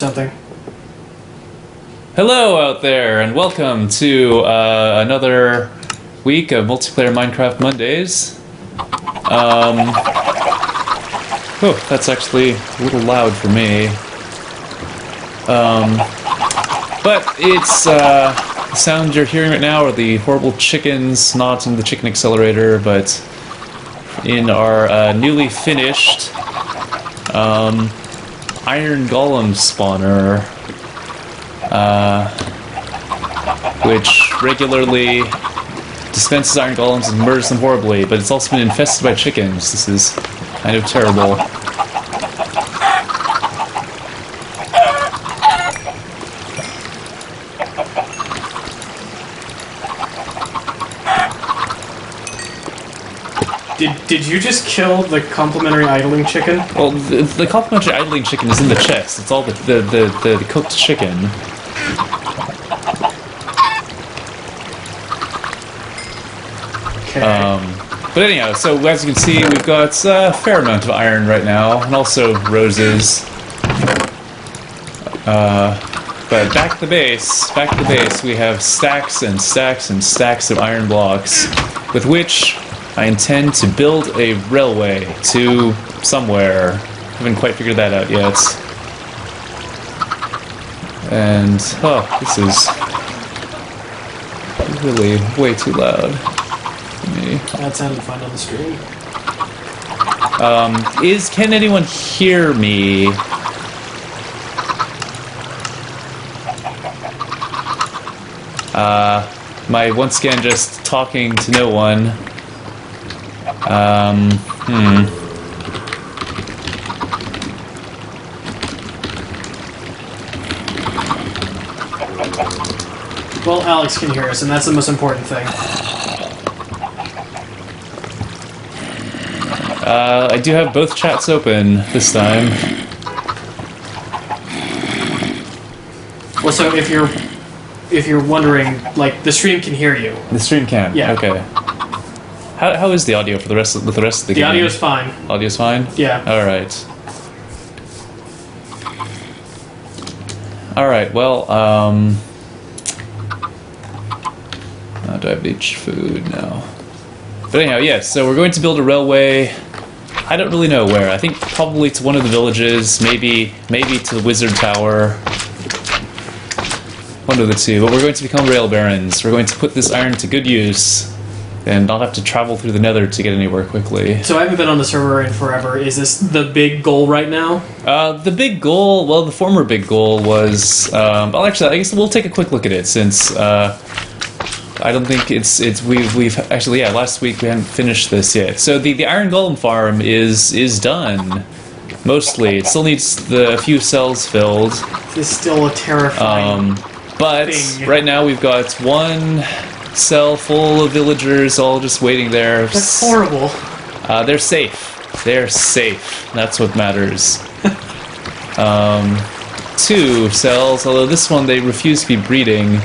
Something. Hello out there, and welcome to another week of multiplayer Minecraft Mondays. Oh, that's actually a little loud for me. But it's the sound you're hearing right now are the horrible chickens, not in the chicken accelerator, but in our newly finished Iron Golem spawner, which regularly dispenses iron golems and murders them horribly, but it's also been infested by chickens. This is kind of terrible. Did you just kill the complimentary idling chicken? Well, the complimentary idling chicken is in the chest. It's all the cooked chicken. Okay. But anyhow, so as you can see, we've got a fair amount of iron right now, and also roses. But back to the base, we have stacks and stacks and stacks of iron blocks, with which I intend to build a railway to somewhere. Haven't quite figured that out yet. And, oh, this is really way too loud for me. That sounded fun on the stream. Can anyone hear me? Once again, just talking to no one. Well, Alex can hear us, and that's the most important thing. I do have both chats open this time. Well, so if you're wondering, like, the stream can hear you. The stream can? Yeah. Okay. How is the audio for the rest of the game? The audio's fine. Audio's fine? Yeah. Alright. Alright, well, do I have beach food? No. But anyhow, yes, so we're going to build a railway. I don't really know where. I think probably to one of the villages, maybe to the wizard tower. One of the two, but we're going to become rail barons. We're going to put this iron to good use and not have to travel through the nether to get anywhere quickly. So I haven't been on the server in forever. Is this the big goal right now? The big goal, well, the former big goal was, well, actually, I guess we'll take a quick look at it since, I don't think we've actually, yeah, last week we hadn't finished this yet. So the Iron Golem farm is done. Mostly. It still needs a few cells filled. This is still a terrifying but thing. Right now we've got one cell full of villagers all just waiting there. That's horrible. They're safe. They're safe. That's what matters. 2 cells, although this one they refuse to be breeding.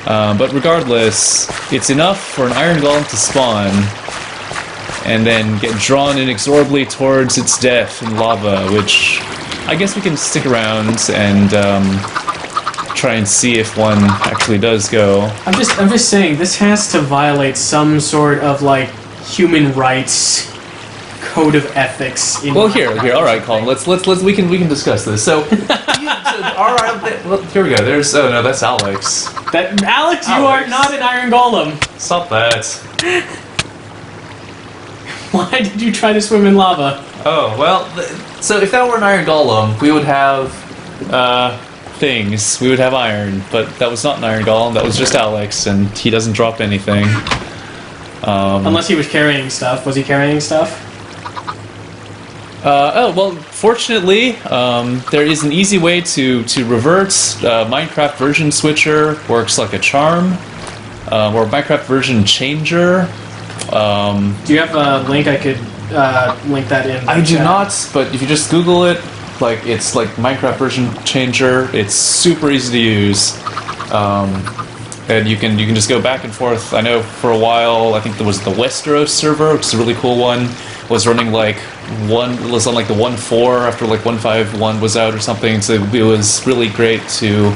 But regardless, it's enough for an iron golem to spawn and then get drawn inexorably towards its death in lava, which I guess we can stick around and try and see if one actually does go. I'm just saying, this has to violate some sort of, like, human rights code of ethics. Well, here, all right, Colin. Let's we can discuss this. So, all right, well, here we go. There's no, that's Alex. Alex, you are not an iron golem. Stop that. Why did you try to swim in lava? Oh well, so if that were an iron golem, we would have things. We would have iron, but that was not an iron golem. That was just Alex, and he doesn't drop anything. Unless he was carrying stuff. Was he carrying stuff? Oh, well, fortunately, there is an easy way to revert. Minecraft version switcher works like a charm, or Minecraft version changer. Do you have a link I could link that in? I do not, but if you just Google it, like it's like Minecraft version changer. It's super easy to use. And you can just go back and forth. I know for a while, I think there was the Westeros server, which is a really cool one. was running like was on like the 1.4 after like 1.5.1 was out or something. So it was really great to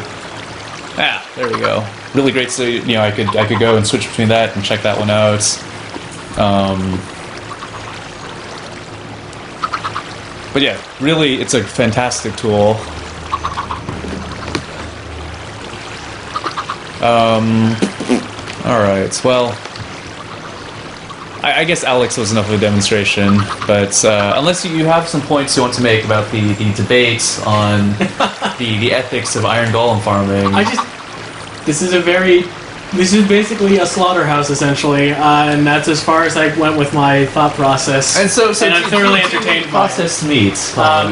there we go. Really great. So I could go and switch between that and check that one out. But yeah, really, it's a fantastic tool. Alright, well, I guess Alex was enough of a demonstration, but unless you have some points you want to make about the debate on the ethics of iron golem farming. This is basically a slaughterhouse, essentially, and that's as far as I went with my thought process. And so I'm thoroughly entertained by processed meat.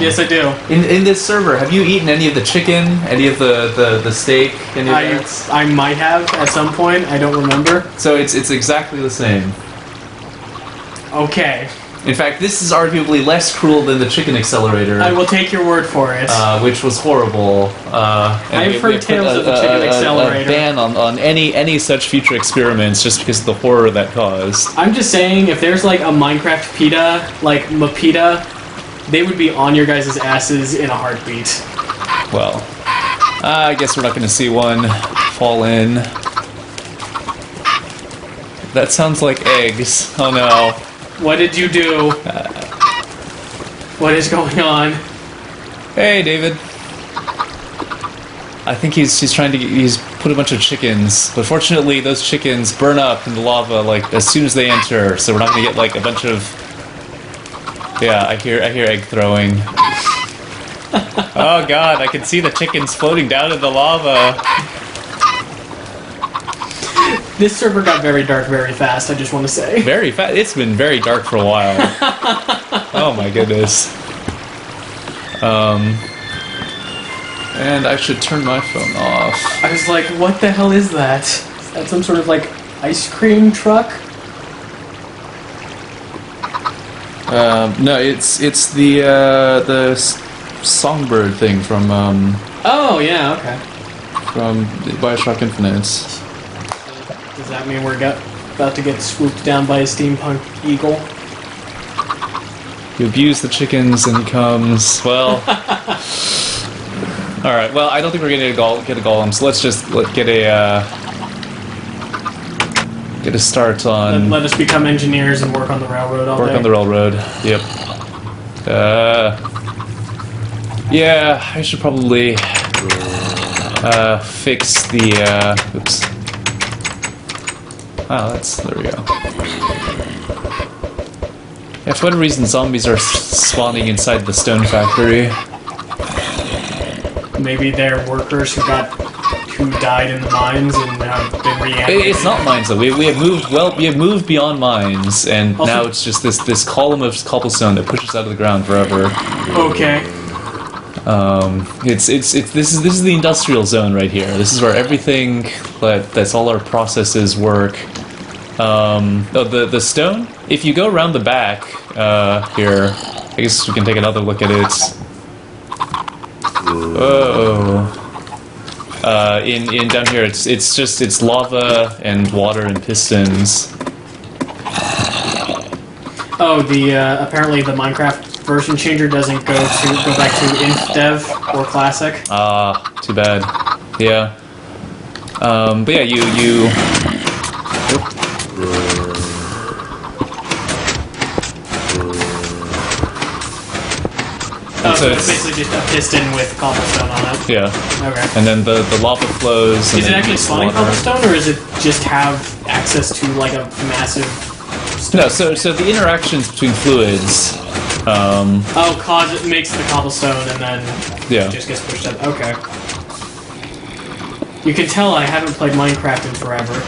yes, I do. In this server, have you eaten any of the chicken, any of the steak, any of that? I might have at some point. I don't remember. So it's exactly the same. Okay. In fact, this is arguably less cruel than the chicken accelerator. I will take your word for it. Which was horrible. I've heard tales of the chicken accelerator. A ban on any such future experiments just because of the horror that caused. I'm just saying, if there's like a Minecraft PETA, like Mapita, they would be on your guys' asses in a heartbeat. Well, I guess we're not going to see one fall in. That sounds like eggs. Oh no. What did you do? What is going on? Hey, David. I think he's trying to he's put a bunch of chickens, but fortunately those chickens burn up in the lava like as soon as they enter, so we're not gonna get like a bunch of. Yeah, I hear egg throwing. Oh god, I can see the chickens floating down in the lava. This server got very dark very fast, I just want to say. Very fast. It's been very dark for a while. Oh my goodness. And I should turn my phone off. I was like, what the hell is that? Is that some sort of like ice cream truck? No, it's the songbird thing from Oh yeah, okay. from BioShock Infinite. Does that mean we're about to get swooped down by a steampunk eagle? You abuse the chickens and he comes. Well, all right. Well, I don't think we're gonna get a golem, so let's just get a start on. Let us become engineers and work on the railroad all day. Work on the railroad. Yep. Yeah, I should probably fix the. Oops. Wow, there we go. Yeah, for whatever reason, zombies are spawning inside the stone factory. Maybe they're workers who died in the mines and have been reanimated. It's not mines though. We have moved We have moved beyond mines, and also, now it's just this column of cobblestone that pushes out of the ground forever. Okay. This is the industrial zone right here. This is where everything that's all our processes work. The stone. If you go around the back here, I guess we can take another look at it. Oh. In down here, it's lava and water and pistons. Oh, apparently the Minecraft version changer doesn't go back to inf dev or classic. Ah, too bad. Yeah. But yeah, you. Oh, so it's basically just a piston with cobblestone on it. Yeah. Okay. And then the lava flows. Is it actually spawning cobblestone, or is it just have access to like a massive? No. So the interactions between fluids. Cause it makes the cobblestone and then it just gets pushed up. Okay. You can tell I haven't played Minecraft in forever.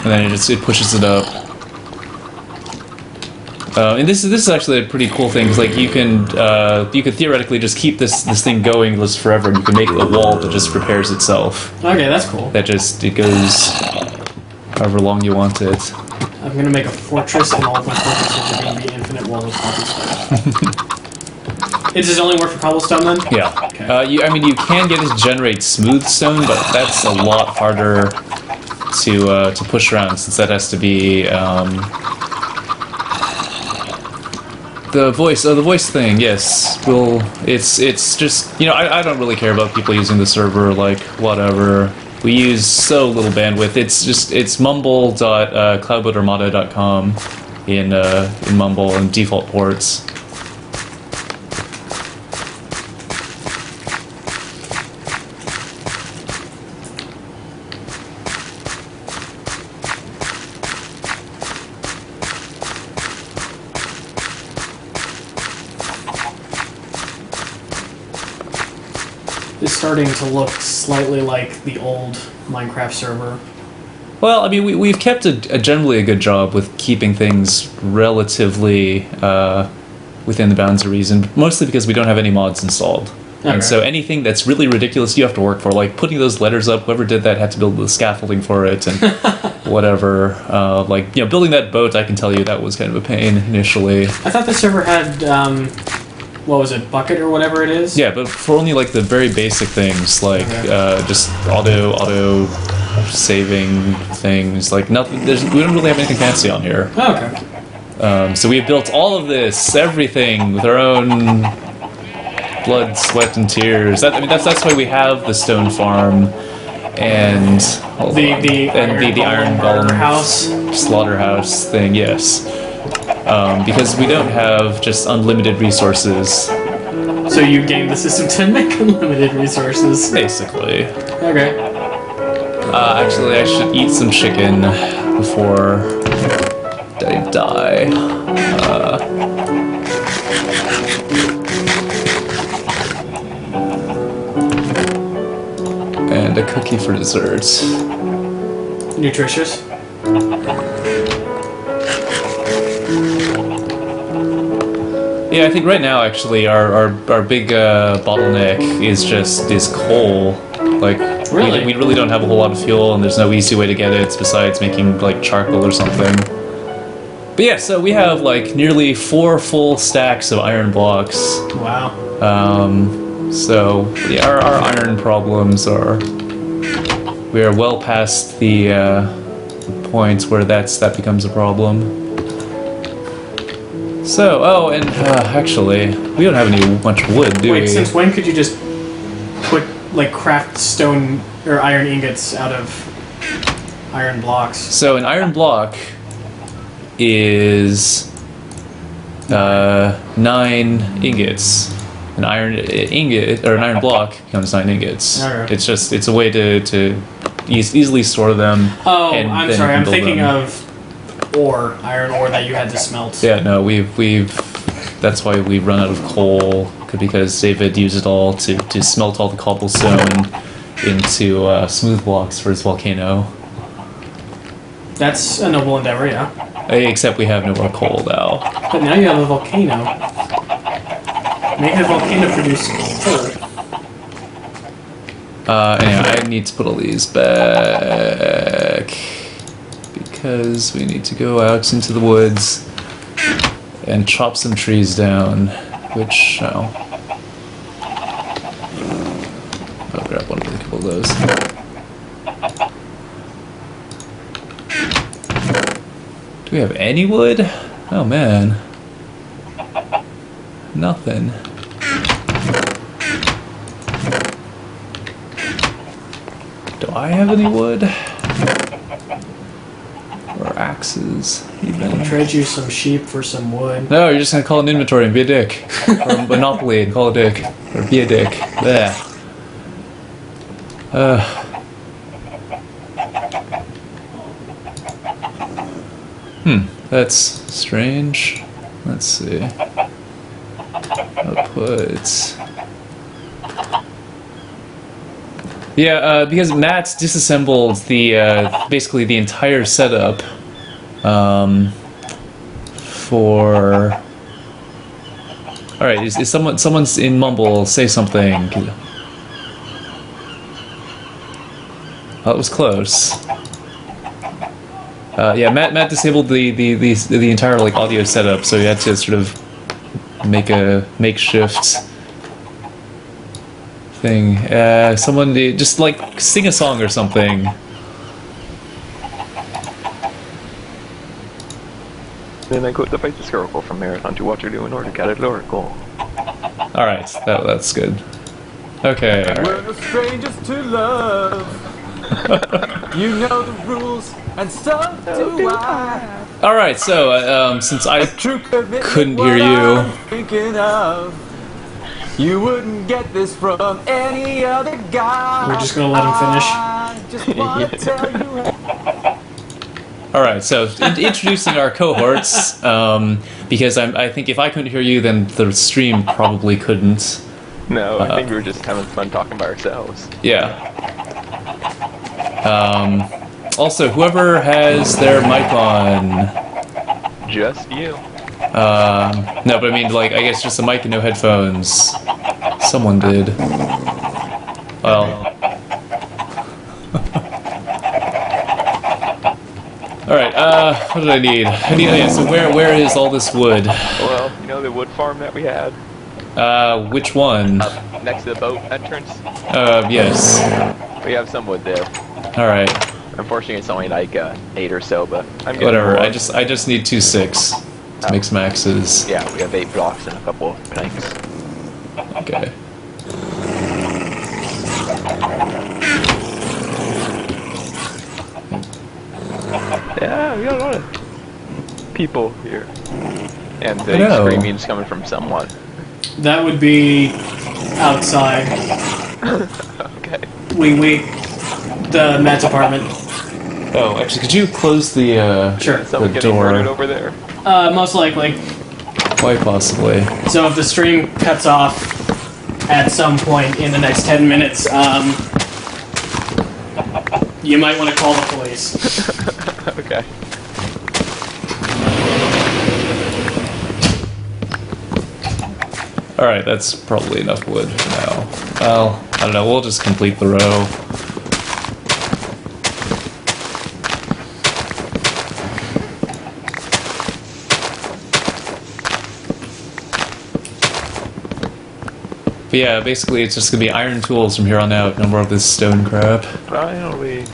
And then it pushes it up. And this is actually a pretty cool thing, because like you could theoretically just keep this thing going just forever, and you can make a wall that just repairs itself. Okay, that's cool. It goes however long you want it. I'm gonna make a fortress, and all of my fortresses are gonna be infinite wall of cobblestone. Does it only work for cobblestone then? Yeah. Okay. You can get it to generate smooth stone, but that's a lot harder to push around, since that has to be The voice thing, yes. It's just, I don't really care about people using the server, like, whatever. We use so little bandwidth. It's mumble.cloudboatarmada.com in Mumble and default ports. It's starting to look slightly like the old Minecraft server. Well, I mean, we've kept generally a good job with keeping things relatively within the bounds of reason, mostly because we don't have any mods installed. Okay. And so anything that's really ridiculous you have to work for, like putting those letters up, whoever did that had to build the scaffolding for it and whatever. Building that boat, I can tell you that was kind of a pain initially. I thought the server had... what was it, Bucket or whatever it is? Yeah, but for only like the very basic things, like just auto saving things, like nothing. We don't really have anything fancy on here. Oh, okay. So we built all of this, everything with our own blood, sweat, and tears. That's why we have the stone farm and the iron golem house slaughterhouse thing. Yes. Because we don't have just unlimited resources. So you game the system to make unlimited resources? Basically. Okay. Actually, I should eat some chicken before I die. And a cookie for dessert. Nutritious? Yeah, I think right now, actually, our big bottleneck is coal. Like, really? We really don't have a whole lot of fuel, and there's no easy way to get it besides making, like, charcoal or something. But yeah, so we have, like, nearly 4 full stacks of iron blocks. Wow. So, yeah, our iron problems are... We are well past the point where that becomes a problem. So, actually, we don't have much wood, do we? Wait, since when could you just craft stone or iron ingots out of iron blocks? So an iron block is 9 ingots. An iron ingot or an iron block becomes 9 ingots. Okay. It's a way to easily store them. Oh, I'm sorry. I'm thinking of iron ore that you had to smelt. Yeah, no, we've that's why we run out of coal, because David used it all to smelt all the cobblestone into smooth blocks for his volcano. That's a noble endeavor, yeah. Except we have no more coal now. But now you have a volcano. Make the volcano produce coal. Anyway, I need to put all these back because we need to go out into the woods and chop some trees down, which I'll grab a couple of those. Do we have any wood? Oh man. Nothing. Do I have any wood? Or axes, even? I'll trade you some sheep for some wood. No, you're just gonna call an inventory and be a dick. Or Monopoly and call a dick. Or be a dick. There. That's strange. Let's see. I'll put... Yeah, because Matt disassembled the basically the entire setup for. All right, is someone's in Mumble? Say something. Oh, it was close. Yeah, Matt disabled the entire like audio setup, so he had to sort of make a makeshift thing. Someone just like sing a song or something. Then I go to fight the Squirrel from Marathon to what you're doing in order to get a lower goal. Alright, that's good. Okay, We're alright. no strangers to love. You know the rules, and so do I. Alright, so, since I True commitment, couldn't what hear you. I'm thinking of. You wouldn't get this from any other guy. We're just gonna let him finish. I just wanna tell you. Alright, so introducing our cohorts, because I think if I couldn't hear you, then the stream probably couldn't. No, I think we were just having fun talking by ourselves. Yeah. Also, whoever has their mic on... Just you. No, but I mean, like, I guess just a mic and no headphones. Someone did. Well... Alright, what did I need? Yeah, so where is all this wood? Well, you know the wood farm that we had? Which one? Next to the boat entrance? Yes. We have some wood there. Alright. Unfortunately, it's only like 8 or so, but I'm getting Whatever, more. I just need 2 sticks to make some axes. Yeah, we have 8 blocks and a couple of planks. Okay. Yeah, we got a lot of people here. And I the know. screaming's coming from someone. That would be outside. Okay. The Matt's apartment. Oh, actually, could you close the Sure. Someone the getting door? murdered over there. Most likely. Quite possibly. So if the stream cuts off at some point in the next 10 minutes, you might want to call the police. Okay. Alright, that's probably enough wood for now. Well, I don't know, we'll just complete the row. But yeah, basically it's just gonna be iron tools from here on out, no more of this stone crap. Finally.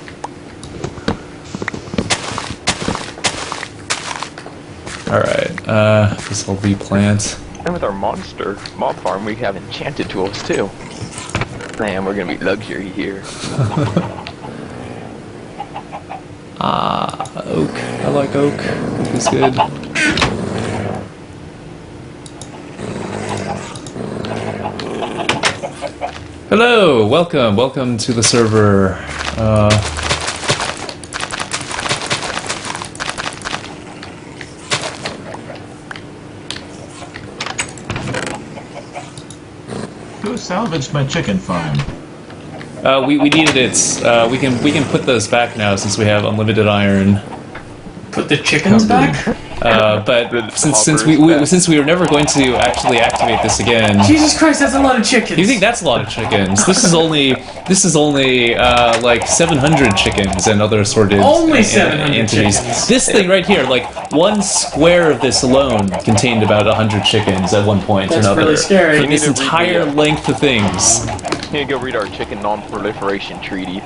Alright, guess I'll replant. And with our mob farm, we have enchanted tools too. Man, we're gonna be luxury here. Oak. I like oak. Oak is good. Hello! Welcome to the server. Who salvaged my chicken farm? We needed it. We can put those back now since we have unlimited iron. Put the chickens back? But since we were never going to actually activate this again. Jesus Christ, that's a lot of chickens. You think that's a lot of chickens? This is only like 700 chickens and other assorted Only 700 entities. chickens. This thing right here, like 1 square of this alone contained about 100 chickens at one point or That's another. really scary. Like, this You need to read entire the, length of things. You need to go read our chicken non-proliferation treaty.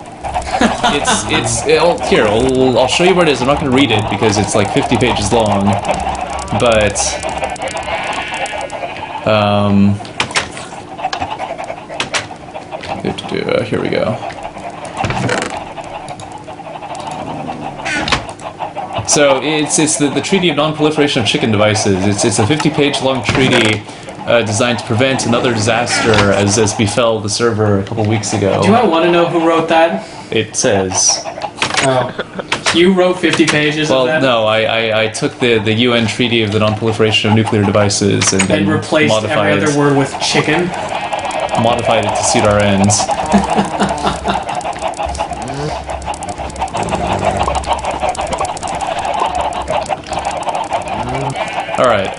Here, I'll show you where it is. I'm not going to read it because it's like 50 pages long. But here we go. So it's the Treaty of Non-Proliferation of Chicken Devices. It's a 50-page long treaty designed to prevent another disaster as befell the server a couple weeks ago. Do I want to know who wrote that? It says. Oh. You wrote 50 pages Well, of that? no, I took the UN Treaty of the Non-Proliferation of Nuclear Devices and replaced every modified other word with chicken? modified it to suit our ends. Alright,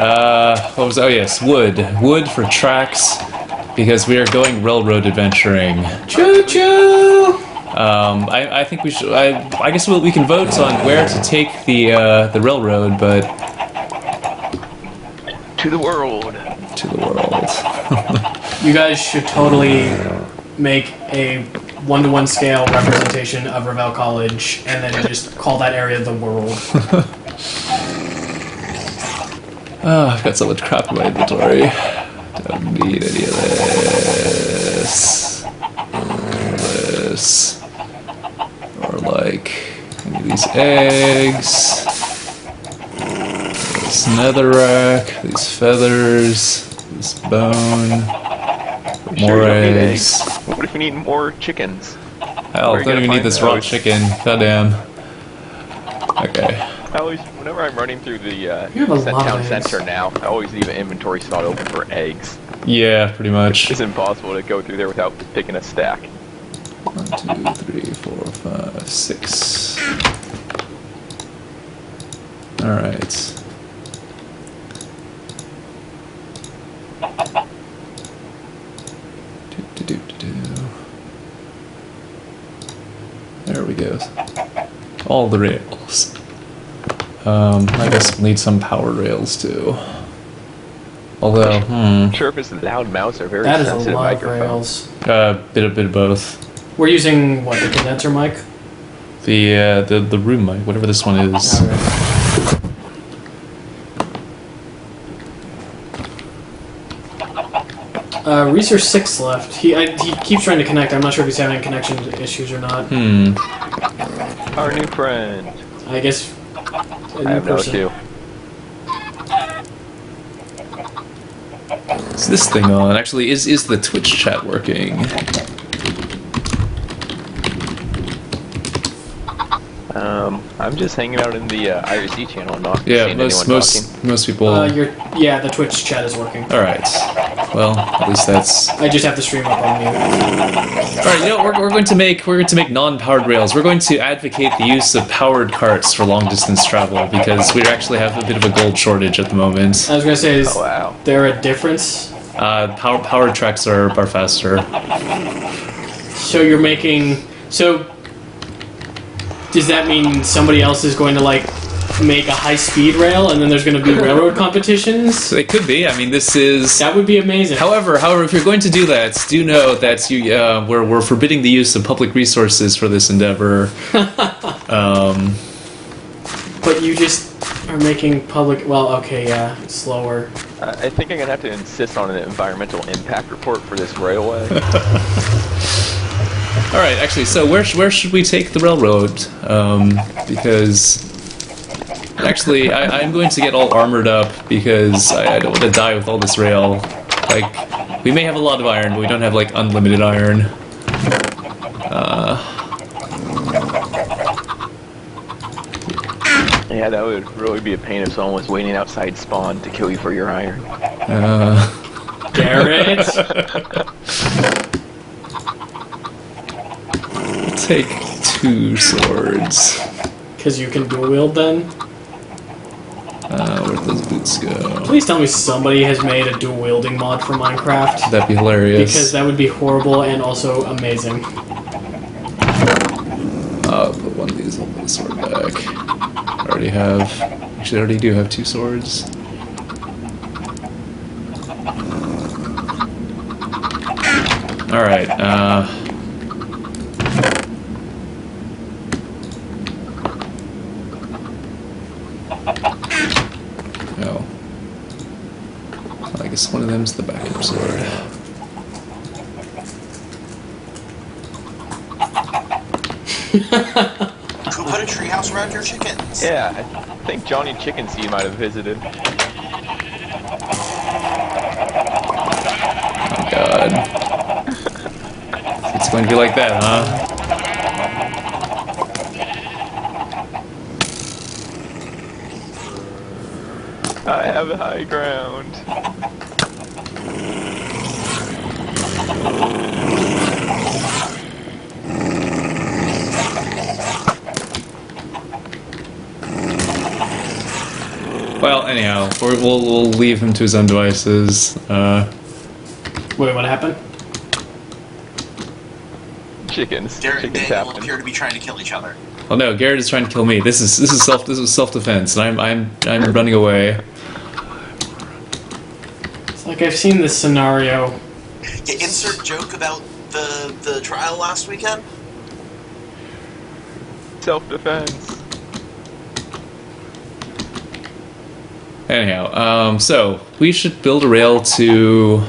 what was... Oh yes, wood. Wood for tracks, because we are going railroad adventuring. Choo-choo! I think we should... I guess we can vote on where to take the railroad, but... To the world. To the world. You guys should totally make a 1-to-1 scale representation of Revelle College, and then just call that area the world. Oh, I've got so much crap in my inventory. Don't need any of this. This. Or like any of these eggs. This netherrack, these feathers, this bone. More eggs. What if you need more chickens? Hell, I don't even need this raw chicken. Goddamn. Okay. I always, whenever I'm running through the You have a lot of town eggs. center now, I always leave an inventory spot open for eggs. Yeah, pretty much. It's impossible to go through there without picking a stack. 1, 2, 3, 4, 5, 6. Alright. There we go. All the rails. I guess we'll need some power rails too. Although, Sure, if it's loud mouse or very That is a sensitive lot of microphone. rails. bit of both. We're using what, the condenser mic? The room mic, whatever this one is. Reese's 6 left. He keeps trying to connect. I'm not sure if he's having connection issues or not. Our new friend. I guess. I have no clue. Is this thing on? Actually, is the Twitch chat working? I'm just hanging out in the IRC channel and not Yeah, seeing anyone talking. most people. Yeah, the Twitch chat is working. All right. Well, at least that's. I just have the stream up on mute. All right. You know, we're going to make non-powered rails. We're going to advocate the use of powered carts for long-distance travel because we actually have a bit of a gold shortage at the moment. I was gonna say, is Oh, wow. there a difference? Powered tracks are faster. So you're making does that mean somebody else is going to like make a high-speed rail and then there's going to be railroad competitions? So it could be. I mean, this is. That would be amazing. However, if you're going to do that, do know that we're forbidding the use of public resources for this endeavor. But you just are making public. Well, okay, yeah, slower. I think I'm gonna have to insist on an environmental impact report for this railway. All right, actually, so where should we take the railroad? Because actually, I'm going to get all armored up because I don't want to die with all this rail. Like, we may have a lot of iron, but we don't have like unlimited iron. Yeah, that would really be a pain if someone was waiting outside spawn to kill you for your iron. Garrett. Take 2 swords. Because you can dual wield then? Where'd those boots go? Please tell me somebody has made a dual wielding mod for Minecraft. That'd be hilarious. Because that would be horrible and also amazing. I'll put one of these, I'll put the sword back. I already have. Actually, I already do have 2 swords. Alright, oh. I guess one of them's the backup sword. Who put a treehouse around your chickens? Yeah, I think Johnny Chicken Seed might have visited. Oh god. It's going to be like that, huh? I have the high ground. Well, anyhow, we'll leave him to his own devices. Wait, what happened? Chickens. Garrett and Chickens Daniel happen. appear to be trying to kill each other. Oh no, Garrett is trying to kill me. This is self-defense, and I'm running away. It's like I've seen this scenario. Yeah, insert joke about the trial last weekend. Self-defense. Anyhow, so we should build a rail to.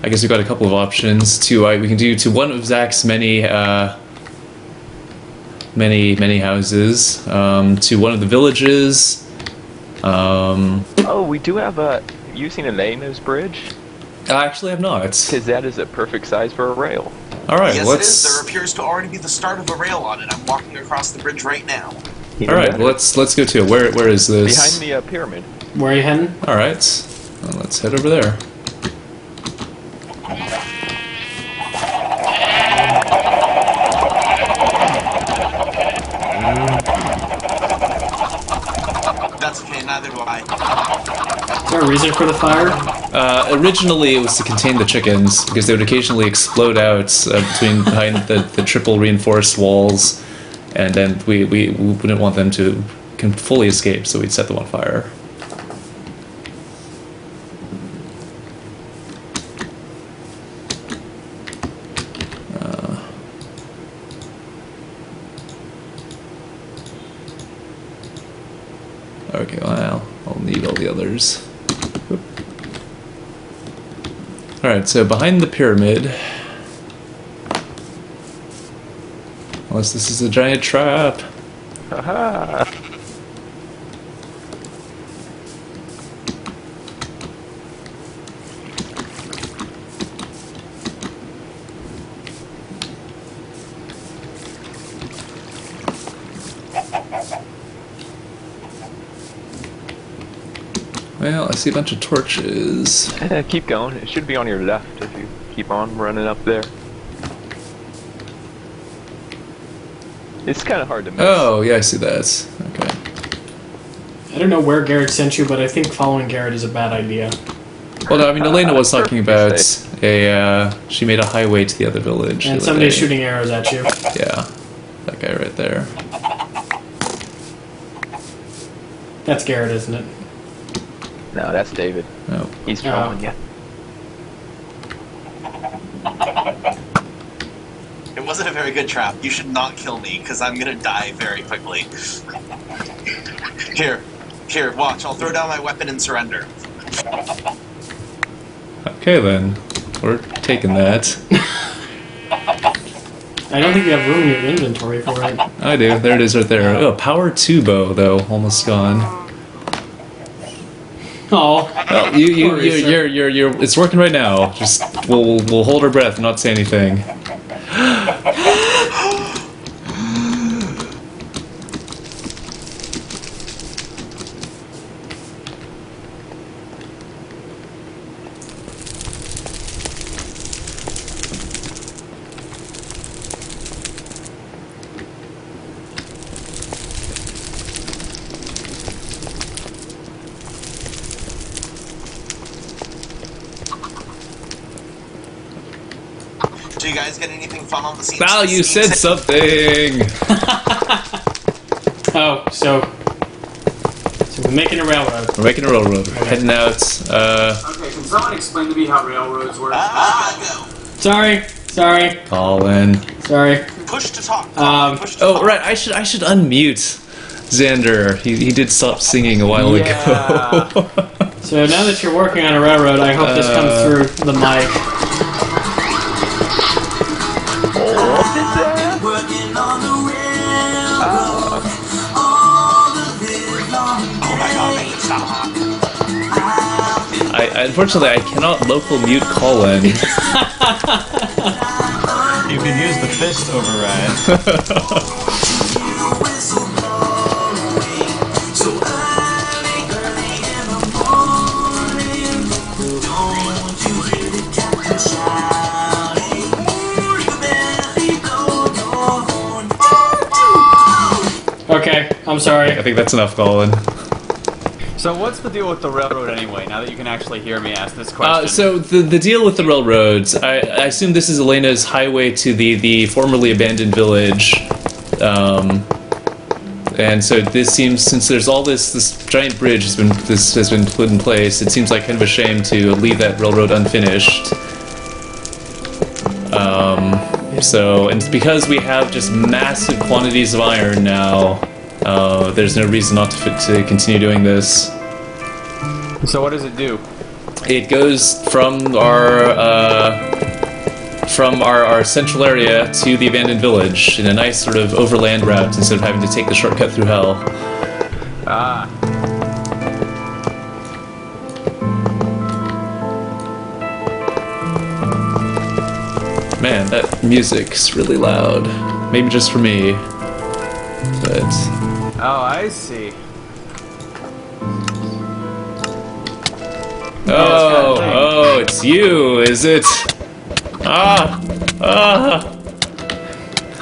I guess we've got a couple of options. We can do to one of Zach's many houses. To one of the villages. Oh, we do have a. You seen Elena's bridge? I actually have not. Because that is a perfect size for a rail. All right, Yes, let's. it is. There appears to already be the start of a rail on it. I'm walking across the bridge right now. Even All right, better. let's go to it. Where is this? Behind the pyramid. Where are you heading? All right, well, let's head over there. That's okay, neither do I. Is there a reason for the fire? Originally, it was to contain the chickens because they would occasionally explode out behind the triple reinforced walls, and then we wouldn't want them to fully escape, so we'd set them on fire. Okay, well, I'll need all the others. Alright, so behind the pyramid... Unless this is a giant trap. Haha. Well, I see a bunch of torches. Keep going. It should be on your left if you keep on running up there. It's kind of hard to miss. Oh, yeah, I see that. Okay. I don't know where Garrett sent you, but I think following Garrett is a bad idea. Well, no, I mean, Elena was talking Perfectly about she made a highway to the other village. the And other somebody's day. shooting arrows at you. Yeah, that guy right there. That's Garrett, isn't it? No, that's David. Oh. He's trolling you. It wasn't a very good trap. You should not kill me, because I'm gonna die very quickly. Here, watch. I'll throw down my weapon and surrender. Okay, then. We're taking that. I don't think you have room in your inventory for it. I do. There it is right there. Oh, power 2 bow, though. Almost gone. Oh. Well, you're it's working right now. Just we'll hold our breath and not say anything. Do you guys get anything fun on the scene? Val, you said something. Oh, so we're making a railroad. We're making a railroad. We're heading out. Okay, can someone explain to me how railroads work? Go. Sorry. Colin. Sorry. Push to talk. Push to Oh, talk. right. I should unmute Xander. He did stop singing a while ago. So now that you're working on a railroad, I hope this comes through the mic. Oh my god, make it stop. Unfortunately, I cannot local mute Colin. You could use the fist override. Okay, I'm sorry. I think that's enough, Colin. So what's the deal with the railroad anyway, now that you can actually hear me ask this question? So the deal with the railroads, I assume this is Elena's highway to the formerly abandoned village, and so this seems, since there's all this giant bridge has been put in place, it seems like kind of a shame to leave that railroad unfinished. So, and because we have just massive quantities of iron now, there's no reason not to continue doing this. So what does it do? It goes from our central area to the abandoned village in a nice sort of overland route instead of having to take the shortcut through hell. Ah. Man, that music's really loud. Maybe just for me, but... Oh, I see. Oh, it's you, is it?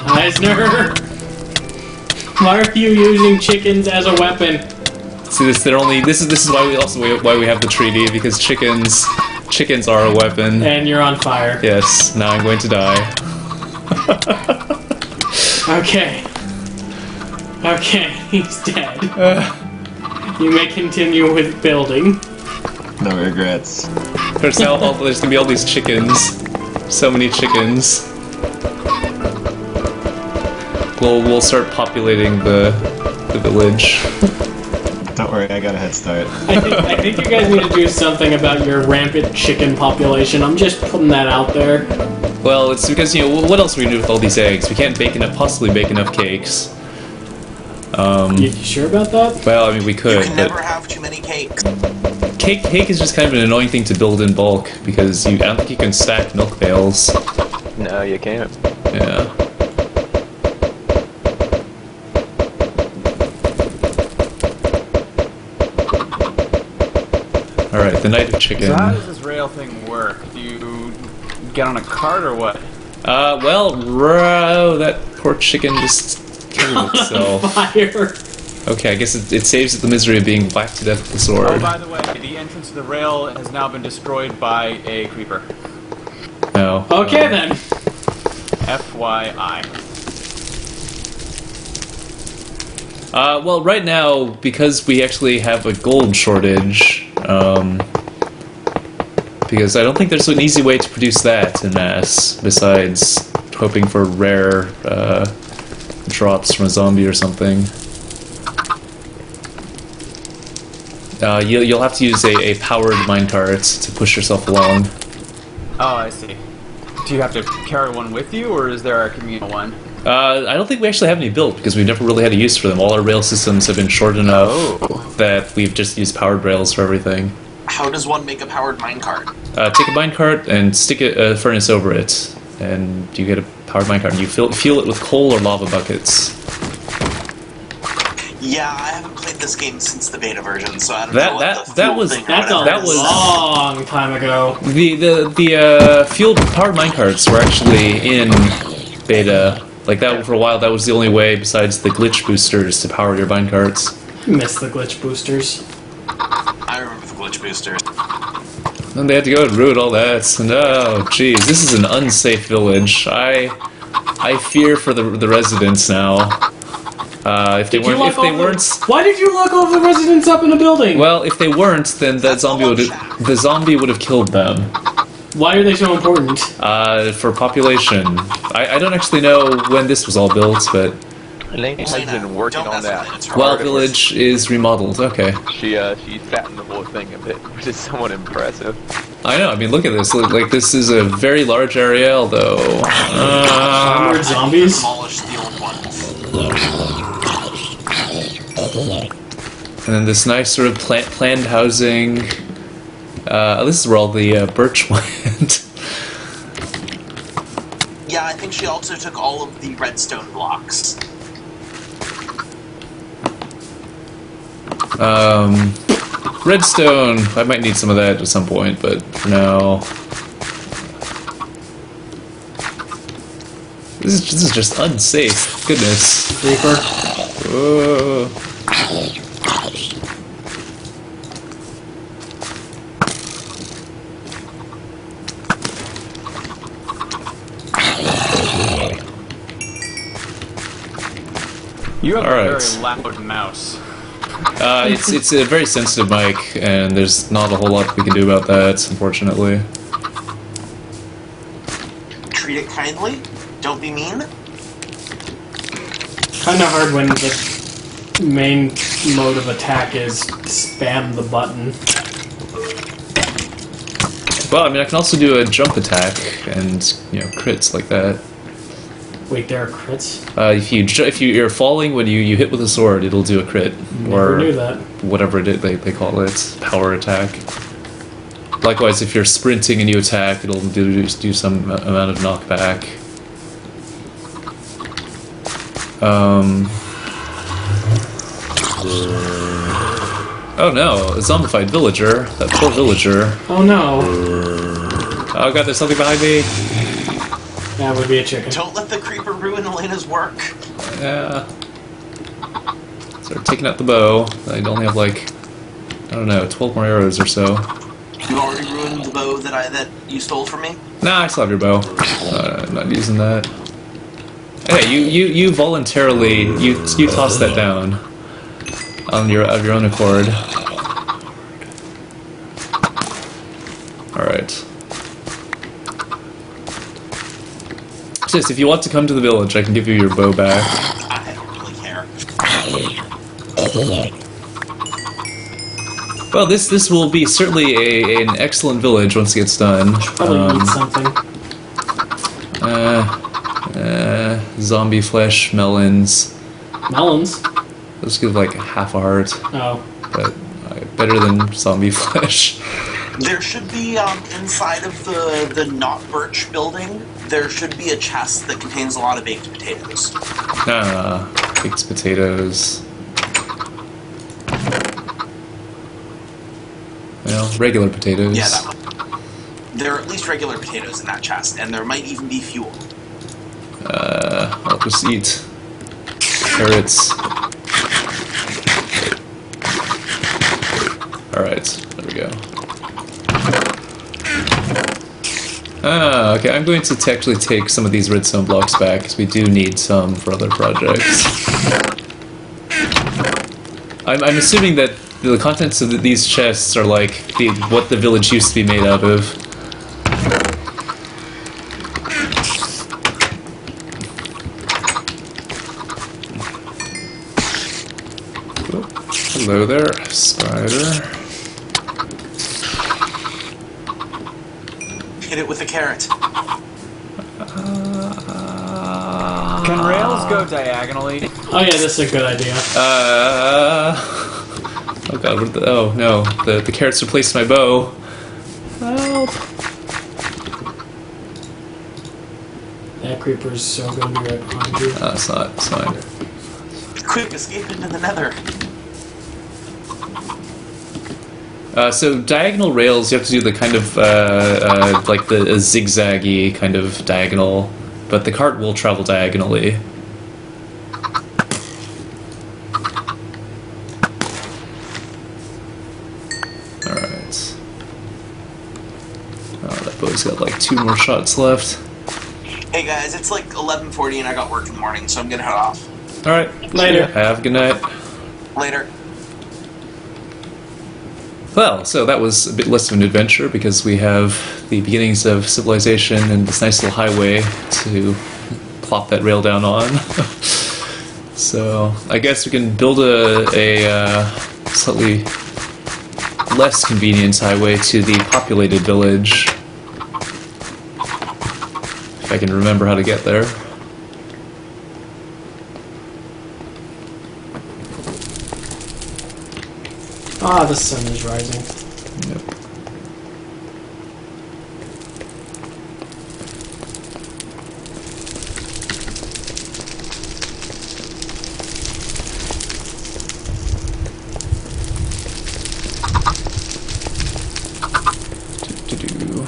Eisner! Why are you using chickens as a weapon? See, this is why we have the treaty, because chickens are a weapon. And you're on fire. Yes, now I'm going to die. Okay. Okay, he's dead. You may continue with building. No regrets. There's gonna be all these chickens. So many chickens. We'll start populating the village. Don't worry, I got a head start. I think you guys need to do something about your rampant chicken population. I'm just putting that out there. Well, it's because, what else are we gonna do with all these eggs? We can't possibly bake enough cakes. You sure about that? Well, I mean, we could, You can but never have too many cakes. cake is just kind of an annoying thing to build in bulk, because I don't think you can stack milk pails. No, you can't. Yeah. Alright, the Night of Chicken. So how does this rail thing work? Do you get on a cart or what? That poor chicken just killed itself. Fire! Okay, I guess it saves it the misery of being whacked to death with the sword. Oh, by the way, the entrance to the rail has now been destroyed by a creeper. No. Okay then. FYI. Well, right now, because we actually have a gold shortage, because I don't think there's an easy way to produce that in mass, besides hoping for rare drops from a zombie or something. You'll have to use a powered minecart to push yourself along. Oh, I see. Do you have to carry one with you, or is there a communal one? I don't think we actually have any built, because we've never really had a use for them. All our rail systems have been short enough that we've just used powered rails for everything. How does one make a powered minecart? Take a minecart and stick a furnace over it, and you get a powered minecart, and you fuel it with coal or lava buckets. Yeah, I haven't played this game since the beta version, so I don't That- know that- what the that fuel was- thing or That's a whatever is. long time ago. The fueled powered minecarts were actually in beta. Like that for a while. That was the only way, besides the glitch boosters, to power your minecarts. Miss the glitch boosters. I remember the glitch boosters. And they had to go and ruin all that. And oh, jeez, this is an unsafe village. I fear for the residents now. If they weren't. Why did you lock all the residents up in the building? Well, if they weren't, then the zombie would have killed them. Why are they so important? For population. I don't actually know when this was all built, but Elena has been working Don't on mess with that. it, it's Wild hard. Village is remodeled. Okay. She fattened the whole thing a bit, which is somewhat impressive. I know. I mean, look at this. Like this is a very large area, although. Armored zombies? Demolish the old ones. And then this nice sort of planned housing. This is where all the birch went. Yeah, I think she also took all of the redstone blocks. Redstone. I might need some of that at some point, but for now. This is just unsafe. Goodness. Creeper. Whoa. You have Alright. a very loud mouse. It's a very sensitive mic, and there's not a whole lot we can do about that, unfortunately. Treat it kindly. Don't be mean. Kinda hard when the main mode of attack is spam the button. Well, I mean, I can also do a jump attack and, you know, crits like that. Wait, there are crits? If you're falling when you hit with a sword, it'll do a crit. Never knew that. Whatever they call it, power attack. Likewise, if you're sprinting and you attack, it'll do some amount of knockback. Oh no, a zombified villager. That poor villager. Oh no. Oh god, there's something behind me. That would be a chicken. Don't let the creeper ruin Elena's work. Yeah. Start taking out the bow. I only have like, I don't know, 12 more arrows or so. You already ruined the bow that you stole from me? Nah, I still have your bow. I'm not using that. Hey, you voluntarily you tossed that down on of your own accord. All right. Just if you want to come to the village, I can give you your bow back. I don't really care. Well, this will be certainly an excellent village once it gets done. Probably eat something. Zombie flesh, melons. Melons? Let's give like half a heart, Oh. but better than zombie flesh. There should be, inside of the not birch building, there should be a chest that contains a lot of baked potatoes. Baked potatoes. Well, regular potatoes. Yeah, that one. There are at least regular potatoes in that chest, and there might even be fuel. I'll just eat carrots. Alright, there we go. Okay, I'm going to actually take some of these redstone blocks back, because we do need some for other projects. I'm assuming that the contents of these chests are like what the village used to be made out of. Hello there, spider. Hit it with a carrot. Can rails go diagonally? Oh yeah, this is a good idea. Oh god, what the, oh no, the carrots replaced my bow. Help! That creeper's so gonna be right behind you. It's not, it's fine. Quick, escape into the nether. So diagonal rails, you have to do the kind of, like the zigzaggy kind of diagonal, but the cart will travel diagonally. Alright. Oh, that bow's got like 2 more shots left. Hey guys, it's like 11:40 and I got work in the morning, so I'm gonna head off. Alright. Later. Have a good night. Later. Well, so that was a bit less of an adventure because we have the beginnings of civilization and this nice little highway to plop that rail down on. So I guess we can build a slightly less convenient highway to the populated village. If I can remember how to get there. Ah, the sun is rising. Yep. Do-do-do.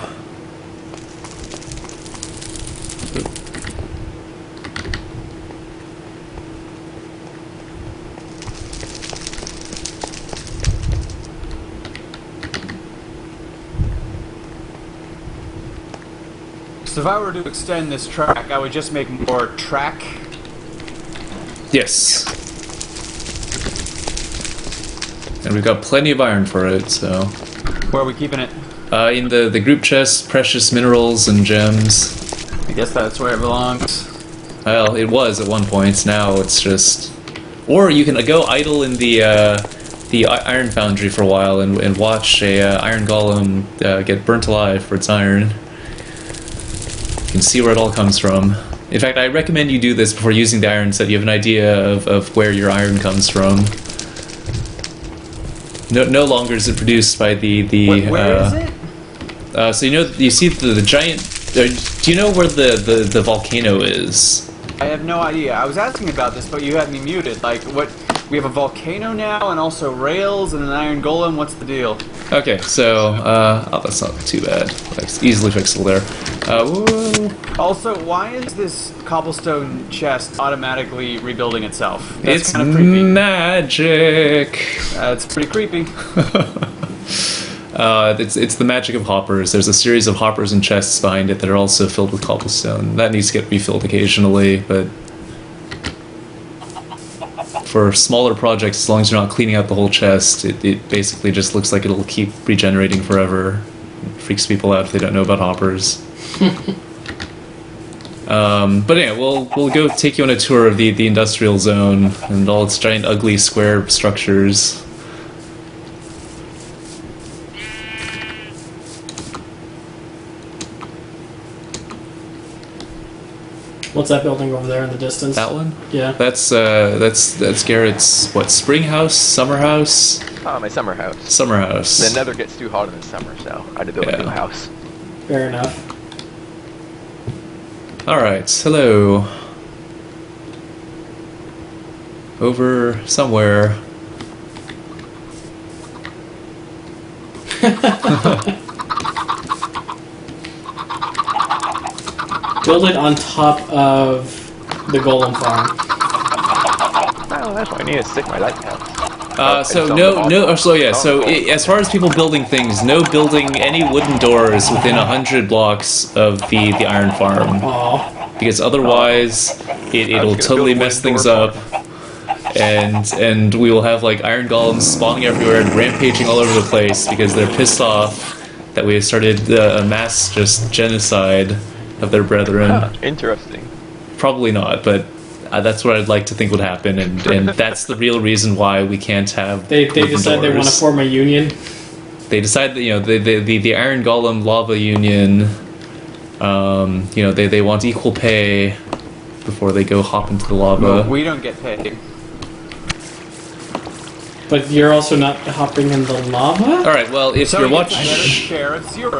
So if I were to extend this track, I would just make more track. Yes. And we've got plenty of iron for it, so... Where are we keeping it? In the group chest, precious minerals and gems. I guess that's where it belongs. Well, it was at one point, now it's just Or you can go idle in the iron foundry for a while and watch a iron golem get burnt alive for its iron. You can see where it all comes from. In fact, I recommend you do this before using the iron so that you have an idea of where your iron comes from. No longer is it produced by the Where is it? so you see the giant. Do you know where the volcano is? I have no idea. I was asking about this, but you had me muted. Like, what? We have a volcano now, and also rails and an iron golem. What's the deal? Okay, so oh, that's not too bad. That's easily fixable there. Whoa. Also, why is this cobblestone chest automatically rebuilding itself? That's It's kind of creepy. magic. That's pretty creepy. It's the magic of hoppers. There's a series of hoppers and chests behind it that are also filled with cobblestone. That needs to get refilled occasionally, but for smaller projects, as long as you're not cleaning out the whole chest, it basically just looks like it'll keep regenerating forever. It freaks people out if they don't know about hoppers. But anyway, we'll go take you on a tour of the industrial zone and all its giant, ugly, square structures. What's that building over there in the distance? That one? Yeah. That's Garrett's spring house, summer house, Oh, my summer house. summer house. The nether gets too hot in the summer, so I had to build a Yeah. new house. Fair enough. All right, hello. Over somewhere. Build it on top of the golem farm. Oh, that's why I need to stick my lighthouse. As far as people building things, no building any wooden doors within 100 blocks of the iron farm, Aw. because otherwise it'll gonna totally build mess wooden things door up, and we will have like iron golems spawning everywhere and rampaging all over the place because they're pissed off that we have started a mass just genocide of their brethren. Huh, interesting. Probably not, but that's what I'd like to think would happen, and that's the real reason why we can't have. They wooden decide they want to doors. form a union. They decide that the Iron Golem Lava Union. They want equal pay before they go hop into the lava. Well, we don't get paid. But you're also not hopping in the lava? All right. Well, if So you're he gets a better watching, share of 0.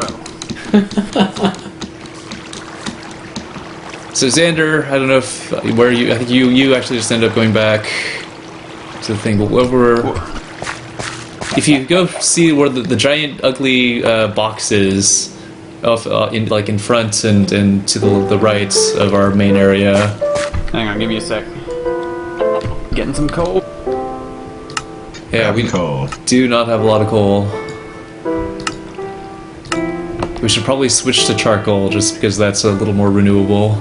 so Xander, I don't know if where you. I think you actually just end up going back to the thing. But if you go see where the giant ugly box is, in front and to the right of our main area. Hang on, give me a sec. Getting some coal. Yeah, we Cool. do not have a lot of coal. We should probably switch to charcoal just because that's a little more renewable.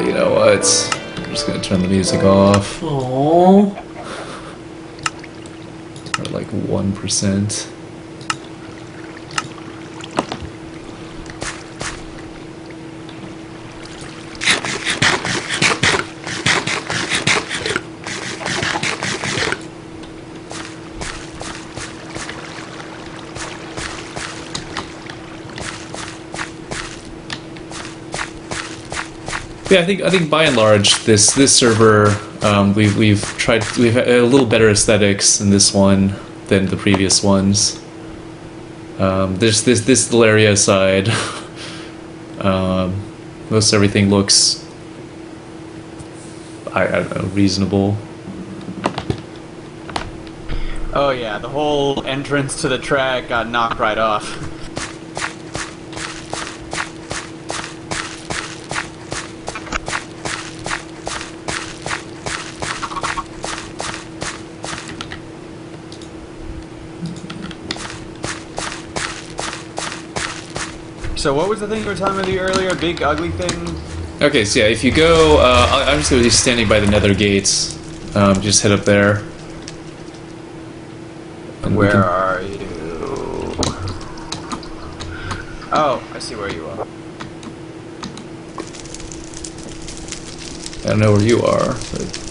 You know what? I'm just gonna turn the music off. Aww. Or like 1%. Yeah, I think by and large this server we've had a little better aesthetics in this one than the previous ones. There's this little area aside. Most everything looks I don't know, reasonable. Oh yeah, the whole entrance to the track got knocked right off. So what was the thing you were telling me earlier? Big ugly thing? Okay, so yeah, if you go, I'm just going to be standing by the nether gates. Just head up there. And we Where can- are you? Oh, I see where you are. I don't know where you are, but...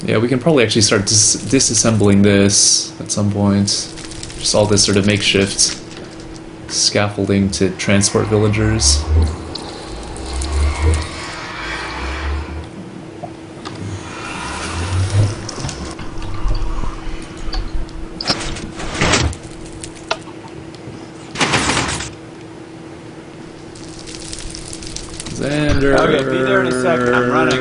Yeah, we can probably actually start disassembling this at some point. Just all this sort of makeshift scaffolding to transport villagers. Xander. Okay, be there in a second. I'm running.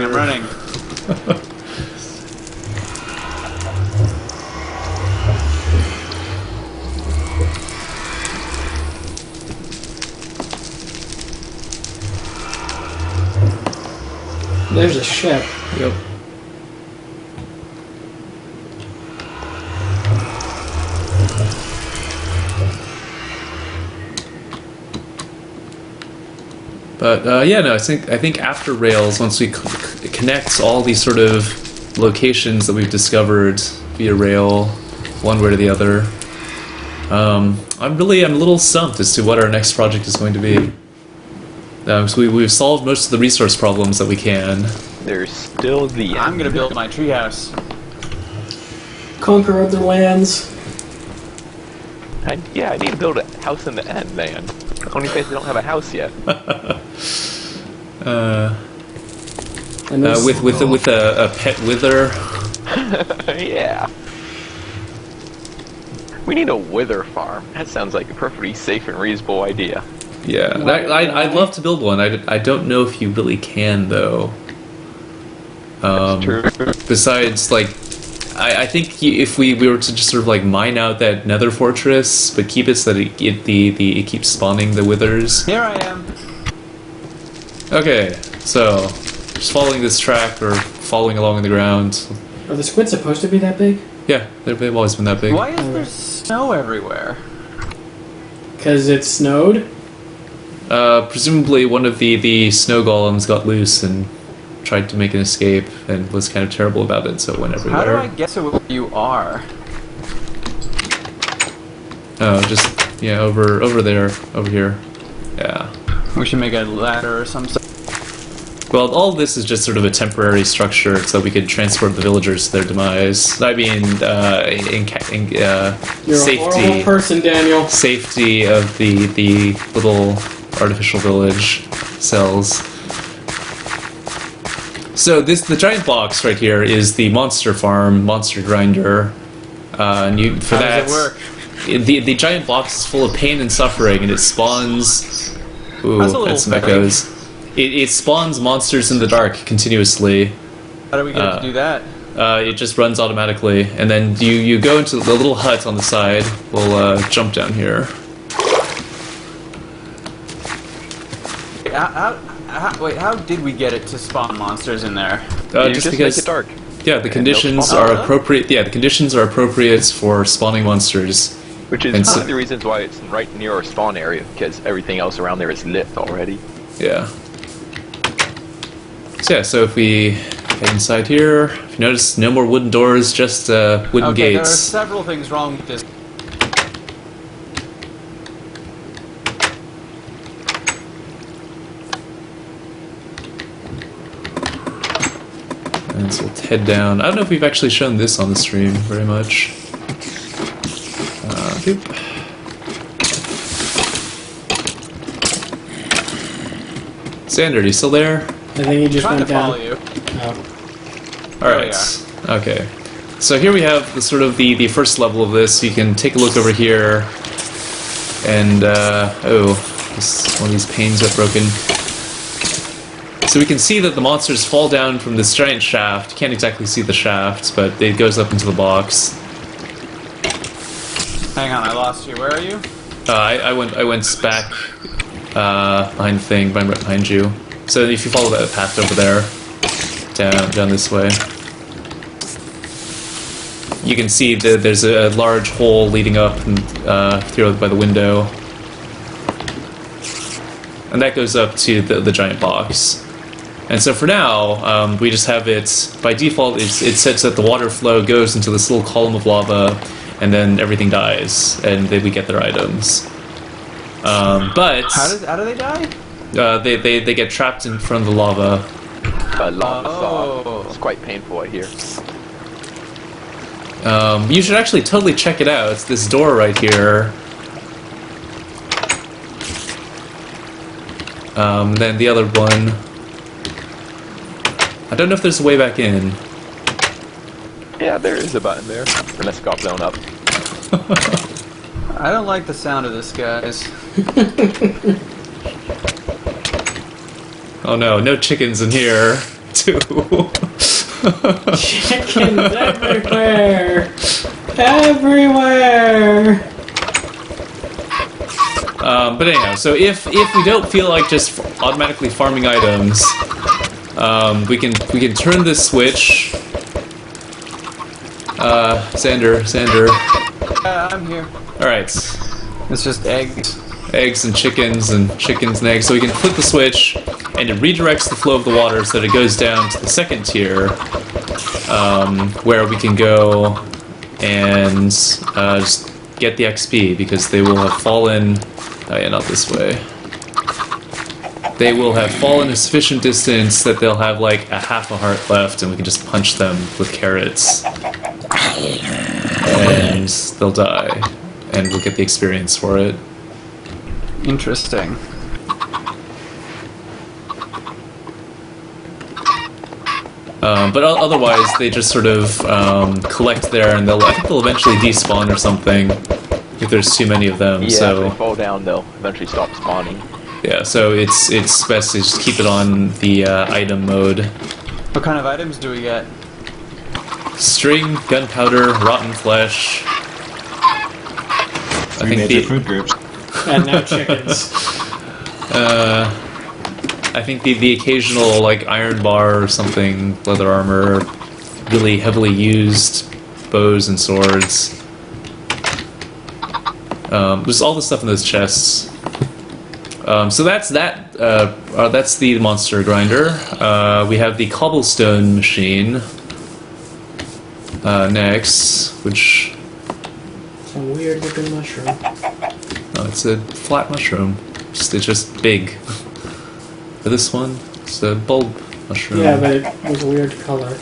There's a ship. Yep. But yeah, no, I think after Rails, once we connect all these sort of locations that we've discovered via rail, one way or the other, I'm a little stumped as to what our next project is going to be. So we've solved most of the resource problems that we can. There's still the... I'm gonna build my treehouse. Conquer other lands. I need to build a house in the end, man. Only place I don't have a house yet. With a pet wither. Yeah. We need a wither farm. That sounds like a perfectly safe and reasonable idea. Yeah, I'd love to build one. I don't know if you really can though. That's true. Besides, like, I think if we were to just sort of like mine out that nether fortress, but keep it so that it keeps spawning the withers. Here I am. Okay, so just following this track or following along in the ground. Are the squids supposed to be that big? Yeah, they've always been that big. Why is there snow everywhere? Because it snowed? Presumably one of the snow golems got loose and tried to make an escape and was kind of terrible about it, so it went everywhere. How do I get to where you are? Oh, just, yeah, over there, over here. Yeah. We should make a ladder or something. Well, all this is just sort of a temporary structure so we could transport the villagers to their demise. I mean, You're a horrible person, Daniel. safety of the little artificial village cells. So the giant box right here is the monster farm, monster grinder, and for How that, does it work? The giant box is full of pain and suffering, and it spawns. Ooh, That's a little that's some vague. echoes. It spawns monsters in the dark continuously. How do we get to do that? It just runs automatically, and then you go into the little hut on the side. We'll jump down here. How did we get it to spawn monsters in there? You Just just because, make it dark. yeah, the conditions spawn. are Oh, really? appropriate. Yeah, the conditions are appropriate for spawning monsters. Which is And one so- of the reasons why it's right near our spawn area, because everything else around there is lit already. Yeah. So yeah, so if we head inside here, if you notice, no more wooden doors, just wooden Okay, there are gates. several things wrong with this. And so let's head down. I don't know if we've actually shown this on the stream very much. Boop. Xander, are you still there? I think he just Trying to went down. follow you. Oh. All There right. Okay. So here we have the sort of the first level of this. You can take a look over here, and one of these panes got broken. So we can see that the monsters fall down from this giant shaft. You can't exactly see the shaft, but it goes up into the box. Hang on, I lost you. Where are you? I went back behind the thing, right behind you. So if you follow that path over there, down this way, you can see that there's a large hole leading up through by the window, and that goes up to the giant box. And so for now, we just have it, by default, it sets that the water flow goes into this little column of lava, and then everything dies, and then we get their items. But... How do they die? They get trapped in front of the lava. Lava saw. It's quite painful, I hear. You should actually totally check it out. It's this door right here. Then the other one. I don't know if there's a way back in. Yeah, there is a button there. Unless it got blown up. I don't like the sound of this, guys. Oh no, no chickens in here, too. Chickens everywhere! Everywhere! But anyhow, so if we don't feel like just automatically farming items, we can turn this switch. Xander. I'm here. Alright. It's just eggs. Eggs and chickens and eggs. So we can flip the switch, and it redirects the flow of the water so that it goes down to the second tier, where we can go and just get the XP, because they will have fallen... Oh yeah, not this way. They will have fallen a sufficient distance that they'll have like a half a heart left, and we can just punch them with carrots. And they'll die. And we'll get the experience for it. Interesting. But otherwise, they just sort of collect there, and I think they'll eventually despawn or something if there's too many of them. Yeah, so if they fall down, they'll eventually stop spawning. yeah, so it's best to just keep it on the item mode. What kind of items do we get? String, gunpowder, rotten flesh. Three major food groups. And now chickens. I think the occasional like iron bar or something, leather armor, really heavily used bows and swords. There's all the stuff in those chests. So that's that. That's the monster grinder. We have the cobblestone machine next, which It's a weird looking mushroom. it's a flat mushroom. It's just big. For this one, it's a bulb mushroom. Yeah, but it was a weird color.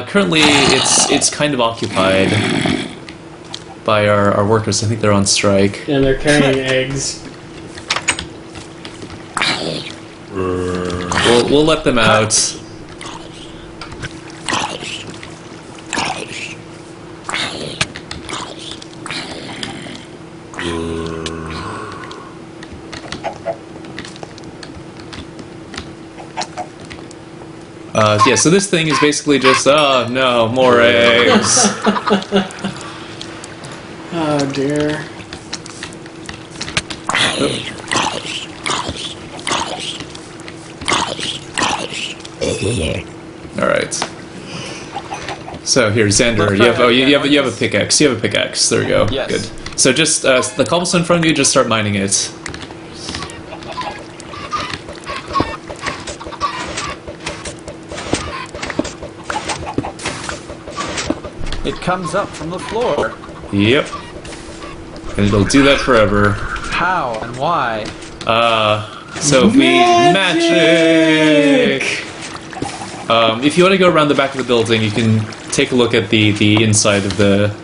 Currently, it's kind of occupied by our workers. I think they're on strike. And they're carrying eggs. We'll let them out. Yeah, so this thing is basically just, oh no, more eggs. Oh dear. Alright. So here, Xander, you have a pickaxe. You have a pickaxe. There we go. Yes. Good. So just the cobblestone in front of you, just start mining it. It comes up from the floor. Yep. And it'll do that forever. How and why? So if we magic. If you want to go around the back of the building, you can take a look at the inside of the.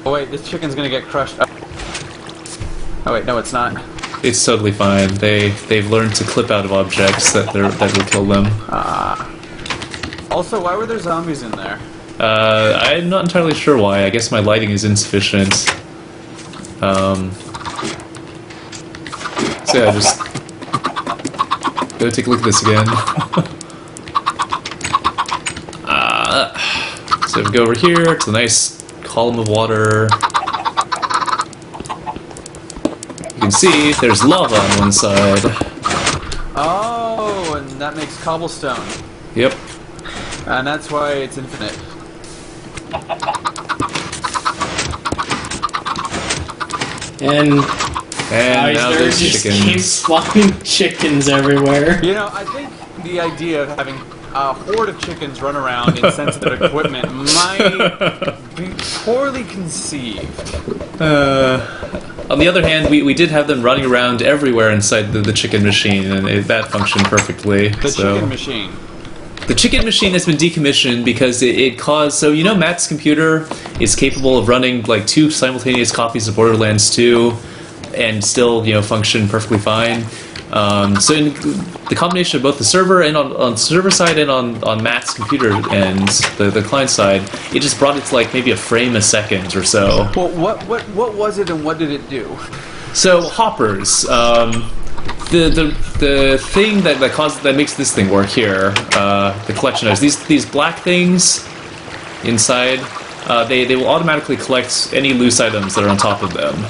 Oh wait, this chicken's gonna get crushed. Oh wait, no, it's not. It's totally fine. They've learned to clip out of objects that will kill them. Also, why were there zombies in there? I'm not entirely sure why. I guess my lighting is insufficient. So yeah, just go take a look at this again. So we go over here to the nice column of water. You can see there's lava on one side. Oh, and that makes cobblestone. Yep. And that's why it's infinite. And And now there there's just chickens. keep spawning chickens everywhere. You know, I think the idea of having a horde of chickens run around in sensitive equipment might be poorly conceived. On the other hand, we did have them running around everywhere inside the chicken machine, and that functioned perfectly. The chicken machine. The chicken machine has been decommissioned because it caused... So, you know, Matt's computer is capable of running, like, 2 simultaneous copies of Borderlands 2 and still, you know, function perfectly fine. So in the combination of both the server and on the server side and on Matt's computer and the client side, it just brought it to, like, maybe a frame a second or so. Well, what was it and what did it do? So, hoppers. The thing that makes this thing work here, the collection of these black things inside, they will automatically collect any loose items that are on top of them,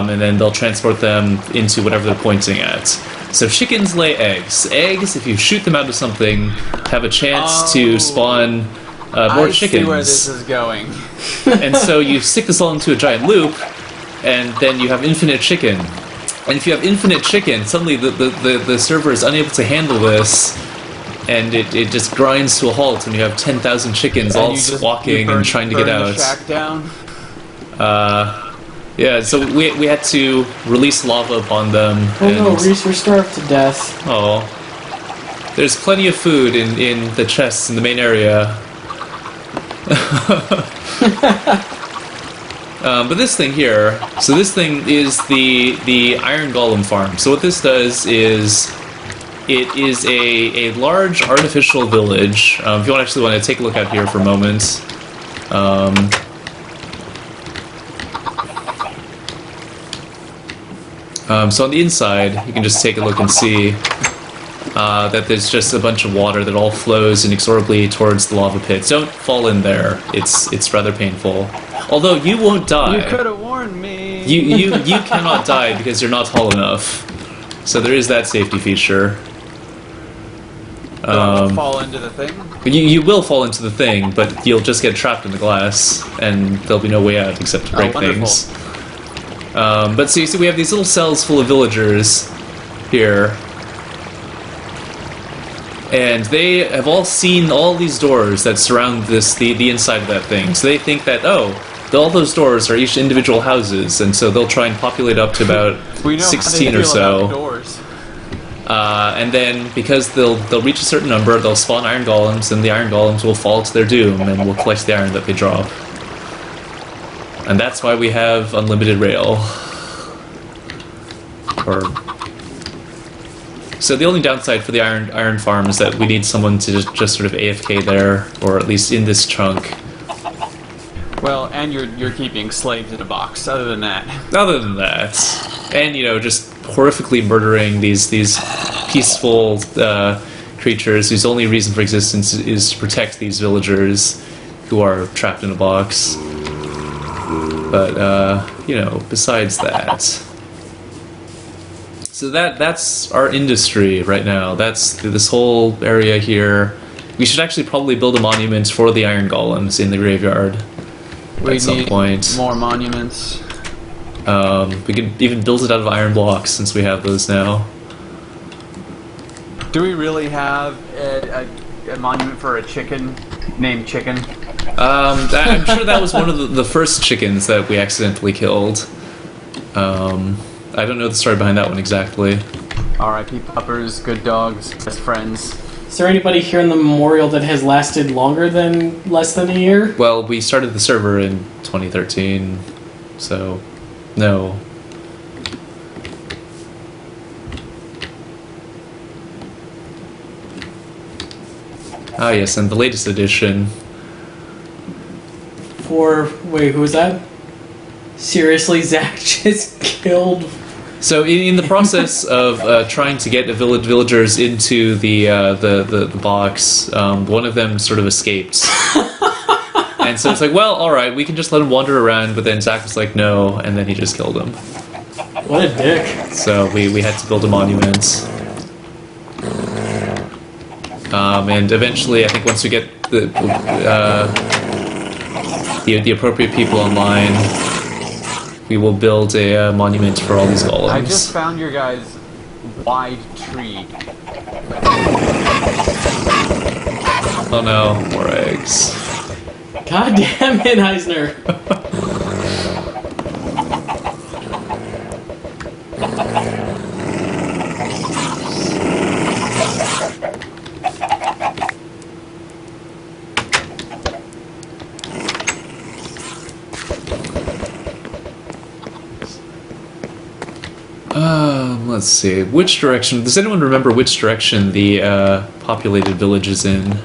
and then they'll transport them into whatever they're pointing at. So chickens lay eggs. Eggs, if you shoot them out of something, have a chance to spawn more chickens. I see where this is going. And so you stick this all into a giant loop, and then you have infinite chicken. And if you have infinite chicken, suddenly the server is unable to handle this, and it just grinds to a halt, and you have 10,000 chickens all squawking and trying to get out. The shack down? Yeah, so we had to release lava upon them. Oh no, Reese, we're starved to death. Oh. There's plenty of food in the chests in the main area. But this thing here, so this thing is the Iron Golem farm. So what this does is, it is a large artificial village. If you actually want to take a look out here for a moment. So on the inside, you can just take a look and see that there's just a bunch of water that all flows inexorably towards the lava pits. Don't fall in there. It's rather painful. Although you won't die. You could have warned me. You cannot die because you're not tall enough. So there is that safety feature. Fall into the thing? You will fall into the thing, but you'll just get trapped in the glass, and there'll be no way out except to break things. But so you see, we have these little cells full of villagers here. And they have all seen all these doors that surround the inside of that thing. So they think that, all those doors are each individual houses, and so they'll try and populate up to about 16 or so. And then, because they'll reach a certain number, they'll spawn iron golems, and the iron golems will fall to their doom, and will collect the iron that they drop. And that's why we have unlimited rail. So the only downside for the iron farm is that we need someone to just sort of AFK there, or at least in this chunk. Well, and you're keeping slaves in a box. Other than that, and just horrifically murdering these peaceful creatures whose only reason for existence is to protect these villagers who are trapped in a box. But besides that. So that's our industry right now. That's this whole area here. We should actually probably build a monument for the iron golems in the graveyard at some point. More monuments. We could even build it out of iron blocks since we have those now. Do we really have a monument for a chicken named Chicken? I'm sure that was one of the first chickens that we accidentally killed. I don't know the story behind that one exactly. R.I.P. puppers, good dogs, best friends. Is there anybody here in the memorial that has lasted longer than less than a year? Well, we started the server in 2013, so no. Ah yes, and the latest edition. Wait, who was that? Seriously, Zach just killed... So in the process of trying to get the villagers into the box, one of them sort of escaped. And so it's like, well, alright, we can just let him wander around, but then Zach was like, no, and then he just killed him. What a dick. So we had to build a monument. And eventually, I think once we get the appropriate people online, we will build a monument for all these golems. I just found your guys' wide tree. Oh no, more eggs. God damn it, Eisner! Let's see. Which direction? Does anyone remember which direction the populated village is in?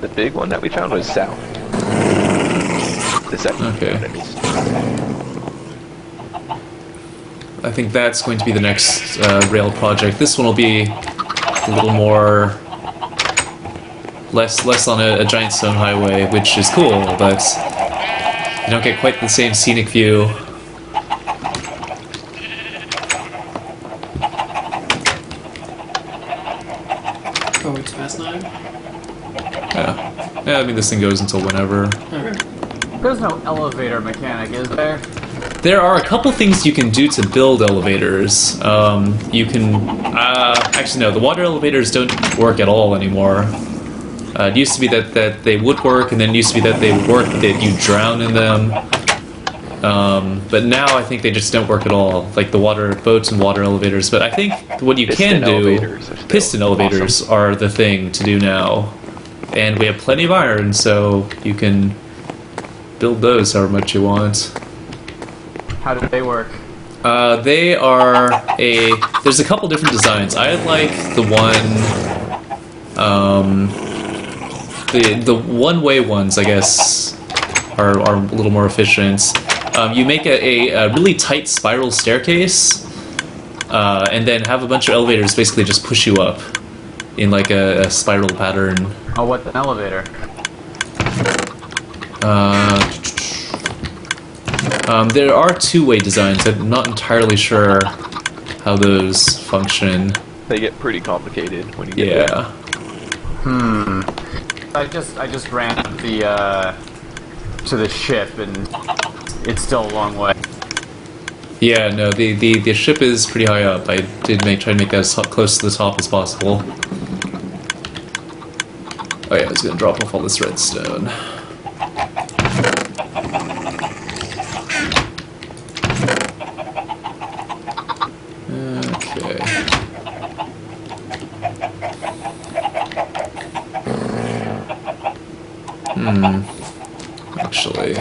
The big one that we found was south. The second. Okay. one, that is. I think that's going to be the next rail project. This one will be a little more... less on a giant stone highway, which is cool, but you don't get quite the same scenic view. Oh, it's past 9? Yeah, I mean, this thing goes until whenever. Okay. There's no elevator mechanic, is there? There are a couple things you can do to build elevators. You can... actually, no, the water elevators don't work at all anymore. It used to be that they would work, and then it used to be that they would work, but that you drown in them. But now I think they just don't work at all, like the water boats and water elevators. But I think what you Piston can do... elevators are still Piston elevators awesome. are the thing to do now. And we have plenty of iron, so you can build those however much you want. How do they work? They are a... There's a couple different designs. I like the one... the one-way ones, I guess, are a little more efficient. You make a really tight spiral staircase, and then have a bunch of elevators basically just push you up in like a spiral pattern. Oh, what's an elevator? There are two-way designs. I'm not entirely sure how those function. They get pretty complicated when you get there. Yeah. I just ran to the ship, and it's still a long way. Yeah, no, the ship is pretty high up. I did try to make that as close to the top as possible. Oh yeah, I was gonna drop off all this redstone. Okay. Actually...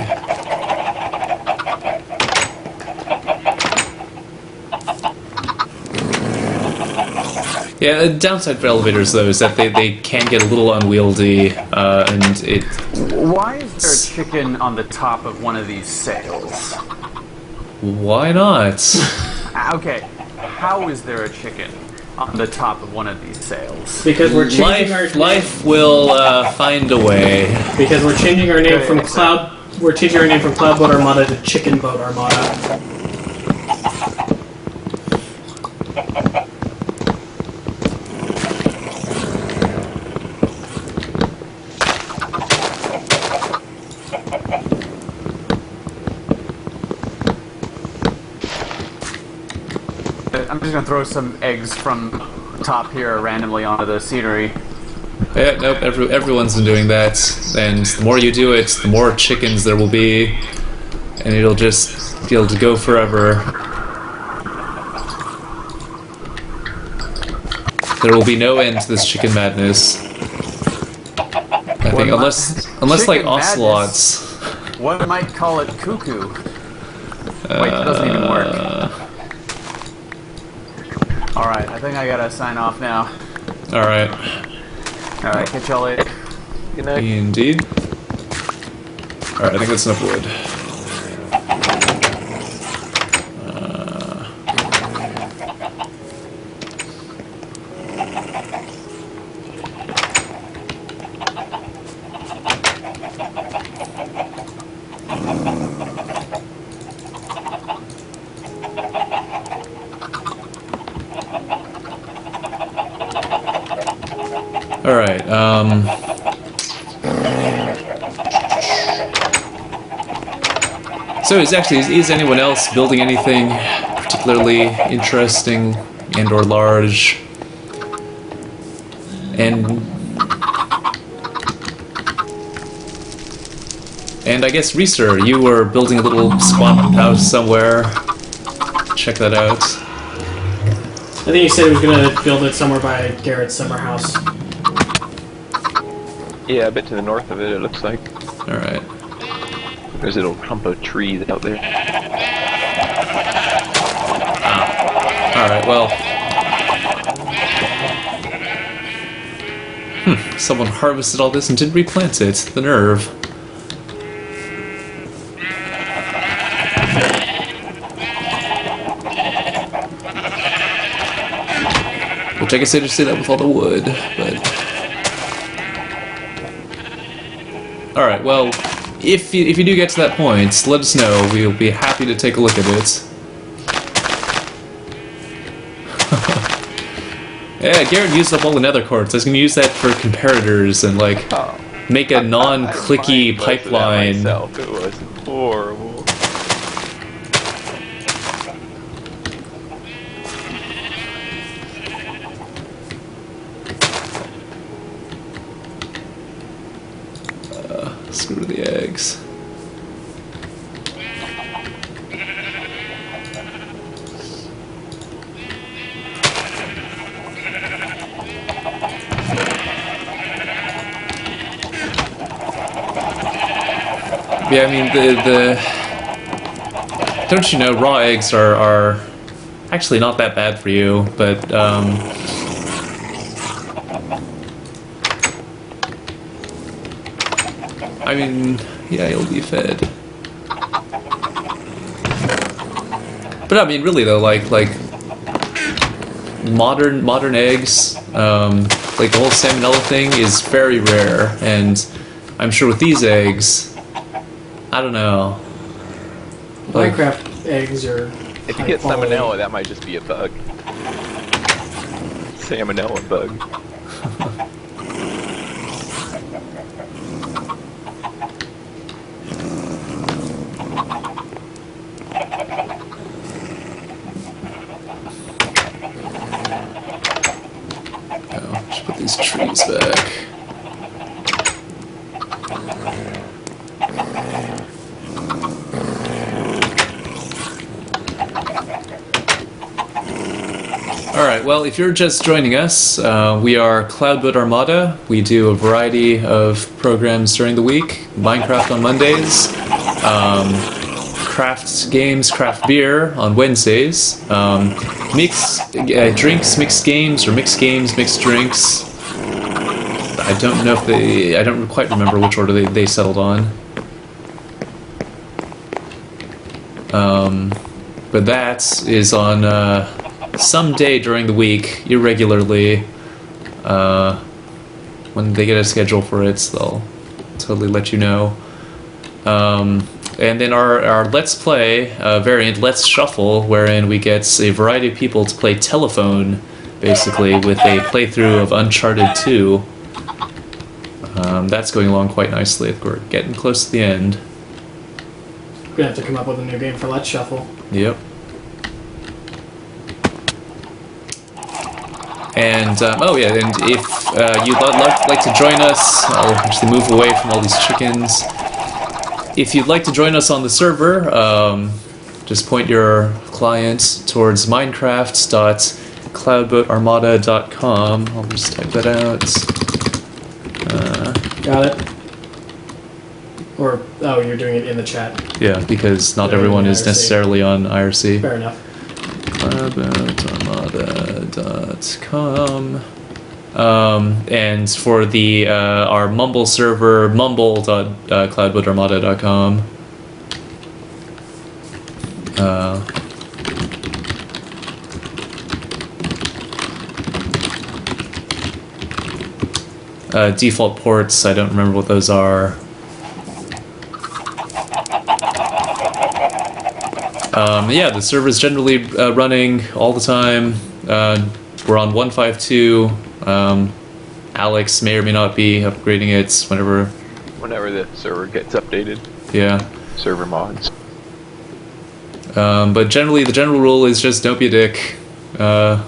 Yeah, the downside for elevators, though, is that they can get a little unwieldy, and it... Why is there a chicken on the top of one of these sails? Why not? Okay, how is there a chicken on the top of one of these sails? Because we're changing Life will find a way. Because we're changing our name from Okay, We're changing our name from Cloudboat Armada to Chicken Boat Armada. I'm just gonna throw some eggs from the top here randomly onto the scenery. Yeah, nope, everyone's been doing that, and the more you do it, the more chickens there will be, and it'll just be able to go forever. There will be no end to this chicken madness. I think, unless like Chicken ocelots. One might call it cuckoo. Wait, that doesn't even work. Alright, I think I gotta sign off now. Alright. Alright, catch y'all later. Good night. Indeed. Alright, I think that's enough wood. Alright, So is anyone else building anything particularly interesting and or large? And I guess Reeser, you were building a little spawn house somewhere. Check that out. I think he said he was going to build it somewhere by Garrett's summer house. Yeah, a bit to the north of it, it looks like. Alright. There's a little clump of trees out there. Alright, well. Someone harvested all this and didn't replant it. The nerve. Which I guess they just did that with all the wood, but... Alright, well, if you do get to that point, let us know. We'll be happy to take a look at it. Yeah, Garrett used up all the nether quartz. I was going to use that for comparators and, like, make a non-clicky pipeline. Myself. It was horrible. Screw the eggs. Yeah, I mean, the don't you know, raw eggs are actually not that bad for you, but, I mean, yeah, you'll be fed. But I mean, really though, like modern eggs, like the whole salmonella thing is very rare, and I'm sure with these eggs, I don't know. Like, Minecraft eggs are. If you get salmonella, that might just be a bug. Salmonella bug. Put these trees back. Alright, well, if you're just joining us, we are Cloudboat Armada. We do a variety of programs during the week. Minecraft on Mondays, craft games, craft beer on Wednesdays, mixed drinks, mixed games, or mixed games, mixed drinks. I don't know if I don't quite remember which order they settled on. But that is on some day during the week, irregularly. When they get a schedule for it, they'll totally let you know. And then our Let's Play variant, Let's Shuffle, wherein we get a variety of people to play telephone, basically, with a playthrough of Uncharted 2. That's going along quite nicely. We're getting close to the end. We're gonna have to come up with a new game for Let's Shuffle. Yep. And, oh yeah, and if you'd like to join us, I'll actually move away from all these chickens. If you'd like to join us on the server, just point your client towards minecraft.cloudboatarmada.com. I'll just type that out. Got it. Or, oh, you're doing it in the chat. Yeah, because not Yeah, everyone is IRC. necessarily on IRC. Fair enough. Cloudboatarmada.com. And for the our Mumble server, mumble.cloudboatarmada.com. Default ports, I don't remember what those are. Yeah, the server's generally running all the time. We're on 152. Alex may or may not be upgrading it whenever Whenever the server gets updated. Yeah. Server mods. But generally, the general rule is just don't be a dick. But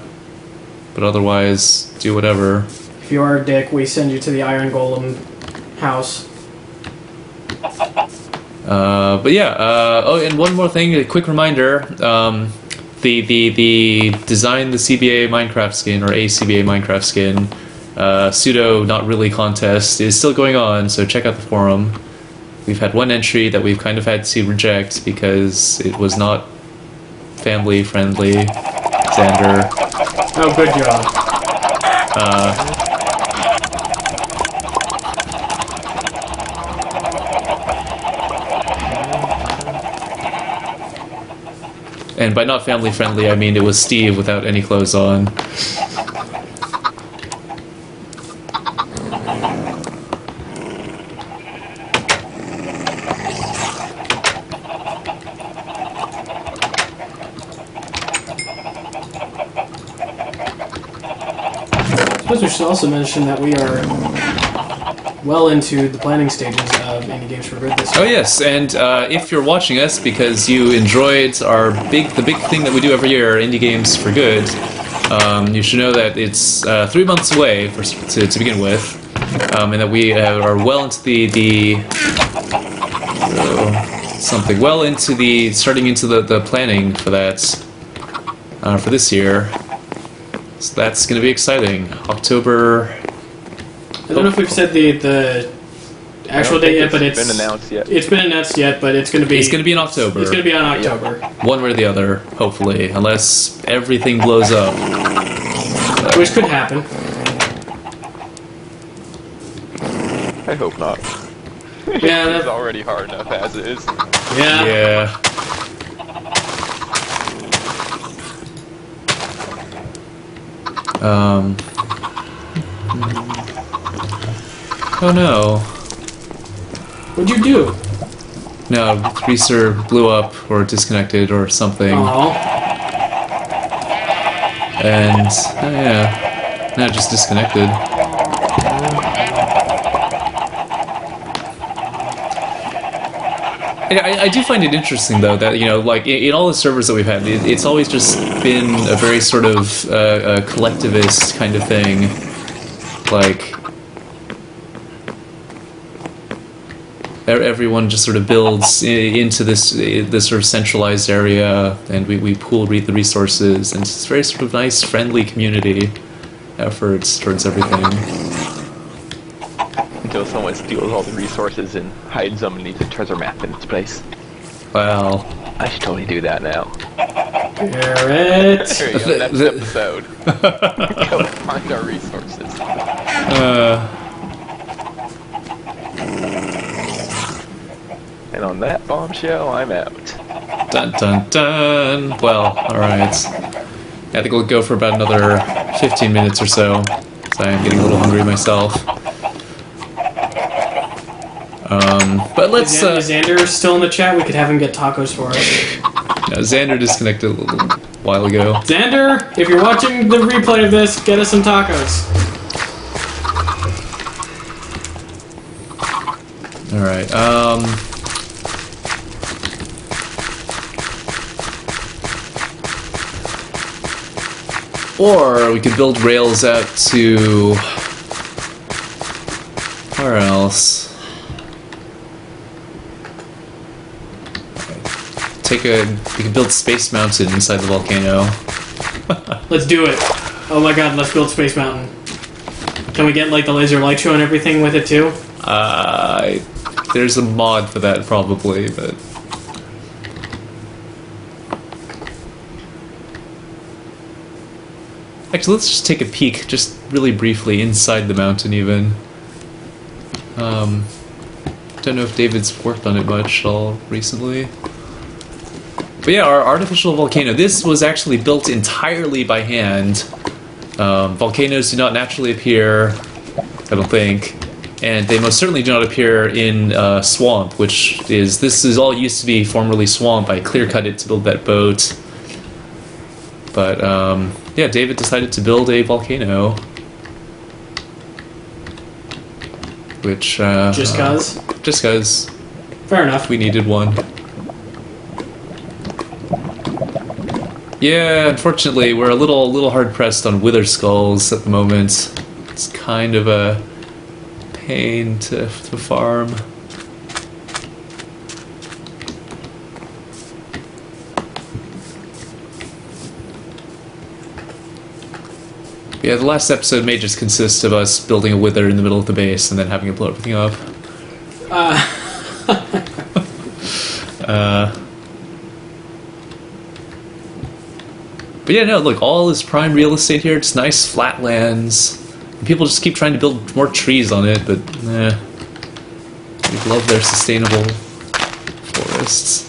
otherwise, do whatever. If you are a dick, we send you to the Iron Golem house. But yeah, oh, and one more thing, a quick reminder, the design the CBA Minecraft skin, or a CBA Minecraft skin, pseudo not really contest is still going on, so check out the forum. We've had one entry that we've kind of had to reject because it was not family friendly. Xander. Oh, good job. And by not family friendly, I mean it was Steve without any clothes on. I suppose we should also mention that we are well into the planning stages of Indie Games for Good this Oh year. yes, and if you're watching us because you enjoyed the big thing that we do every year, Indie Games for Good, you should know that it's 3 months away to begin with, and that we are well into starting into the planning for that for this year. So that's going to be exciting. October. I don't know if we've said the actual date yet, but it's been announced yet. It's been announced yet, but it's going to be. It's going to be in October. It's going to be on October, One way or the other, hopefully, unless everything blows up. which could happen. I hope not. Yeah, It's already hard enough as it is. yeah. Yeah. Oh no. What'd you do? No, Greaser blew up or disconnected or something. Oh, And, oh yeah. No, just disconnected. I do find it interesting, though, that, you know, like, in all the servers that we've had, it's always just been a very sort of a collectivist kind of thing. Like, everyone just sort of builds into this sort of centralized area, and we pool the resources, and it's a very sort of nice, friendly community efforts towards everything. Until someone steals all the resources and hides them beneath a treasure map in its place. Well, I should totally do that now. Garrett. There you go, next episode. Go find our resources. And on that bombshell, I'm out. Dun dun dun. Well, alright. I think we'll go for about another 15 minutes or so. So I'm getting a little hungry myself. But let's. Is Xander still in the chat? We could have him get tacos for us. No, Xander disconnected a little while ago. Xander, if you're watching the replay of this, get us some tacos. Alright, or we could build rails out to... Where else? We could build Space Mountain inside the volcano. Let's do it. Oh my god, let's build Space Mountain. Can we get like the laser light show and everything with it too? There's a mod for that probably, but... Actually, let's just take a peek, just really briefly, inside the mountain even. Don't know if David's worked on it much at all recently. But yeah, our artificial volcano, this was actually built entirely by hand. Volcanoes do not naturally appear, I don't think. And they most certainly do not appear in swamp, this is all used to be formerly swamp. I clear-cut it to build that boat. But, yeah, David decided to build a volcano. Which, Just cause? Just cause Fair enough. we needed one. Yeah, unfortunately, we're a little hard pressed on wither skulls at the moment. It's kind of a pain to farm. Yeah, the last episode may just consist of us building a wither in the middle of the base and then having it blow everything up. But yeah, no, look, all is prime real estate here. It's nice flat lands. People just keep trying to build more trees on it, but we love their sustainable forests.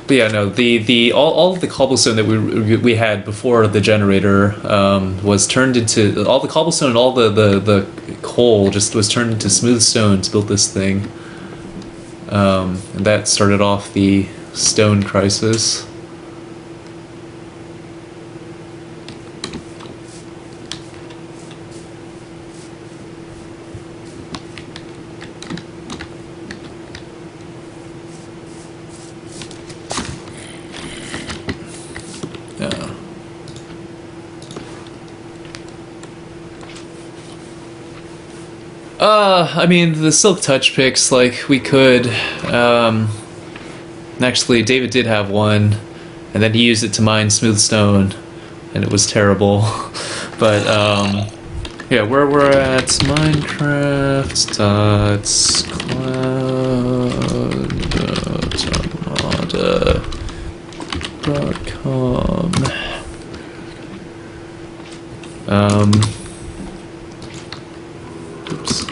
But yeah, no, all of the cobblestone that we had before the generator was turned into all the cobblestone and all the coal just was turned into smooth stone to build this thing, and that started off the stone crisis. I mean, the Silk Touch picks, like, we could, actually, David did have one, and then he used it to mine smooth stone, and it was terrible. But, yeah, where we're at, Minecraft.cloud.armada.com. Oops.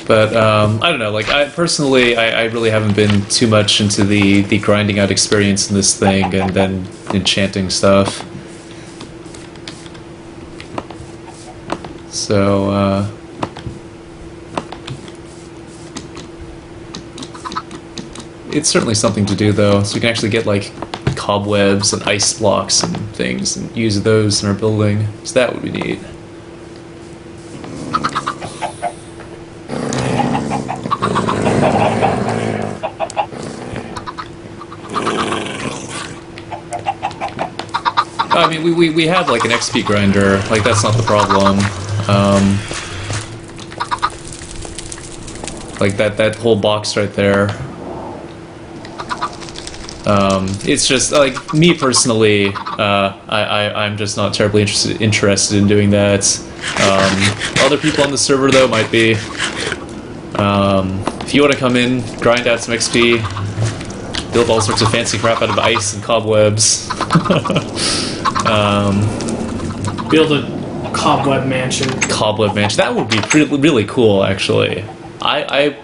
But I don't know. Like I personally, I really haven't been too much into the grinding out experience in this thing, and then enchanting stuff. So it's certainly something to do, though. So we can actually get like cobwebs and ice blocks and things, and use those in our building. So that would be neat. I mean, we have like an XP grinder, like that's not the problem. Like that whole box right there. It's just like me personally. I'm just not terribly interested in doing that. Other people on the server though might be. If you want to come in, grind out some XP, build all sorts of fancy crap out of ice and cobwebs. Build a cobweb mansion. Cobweb mansion. That would be really cool, actually. I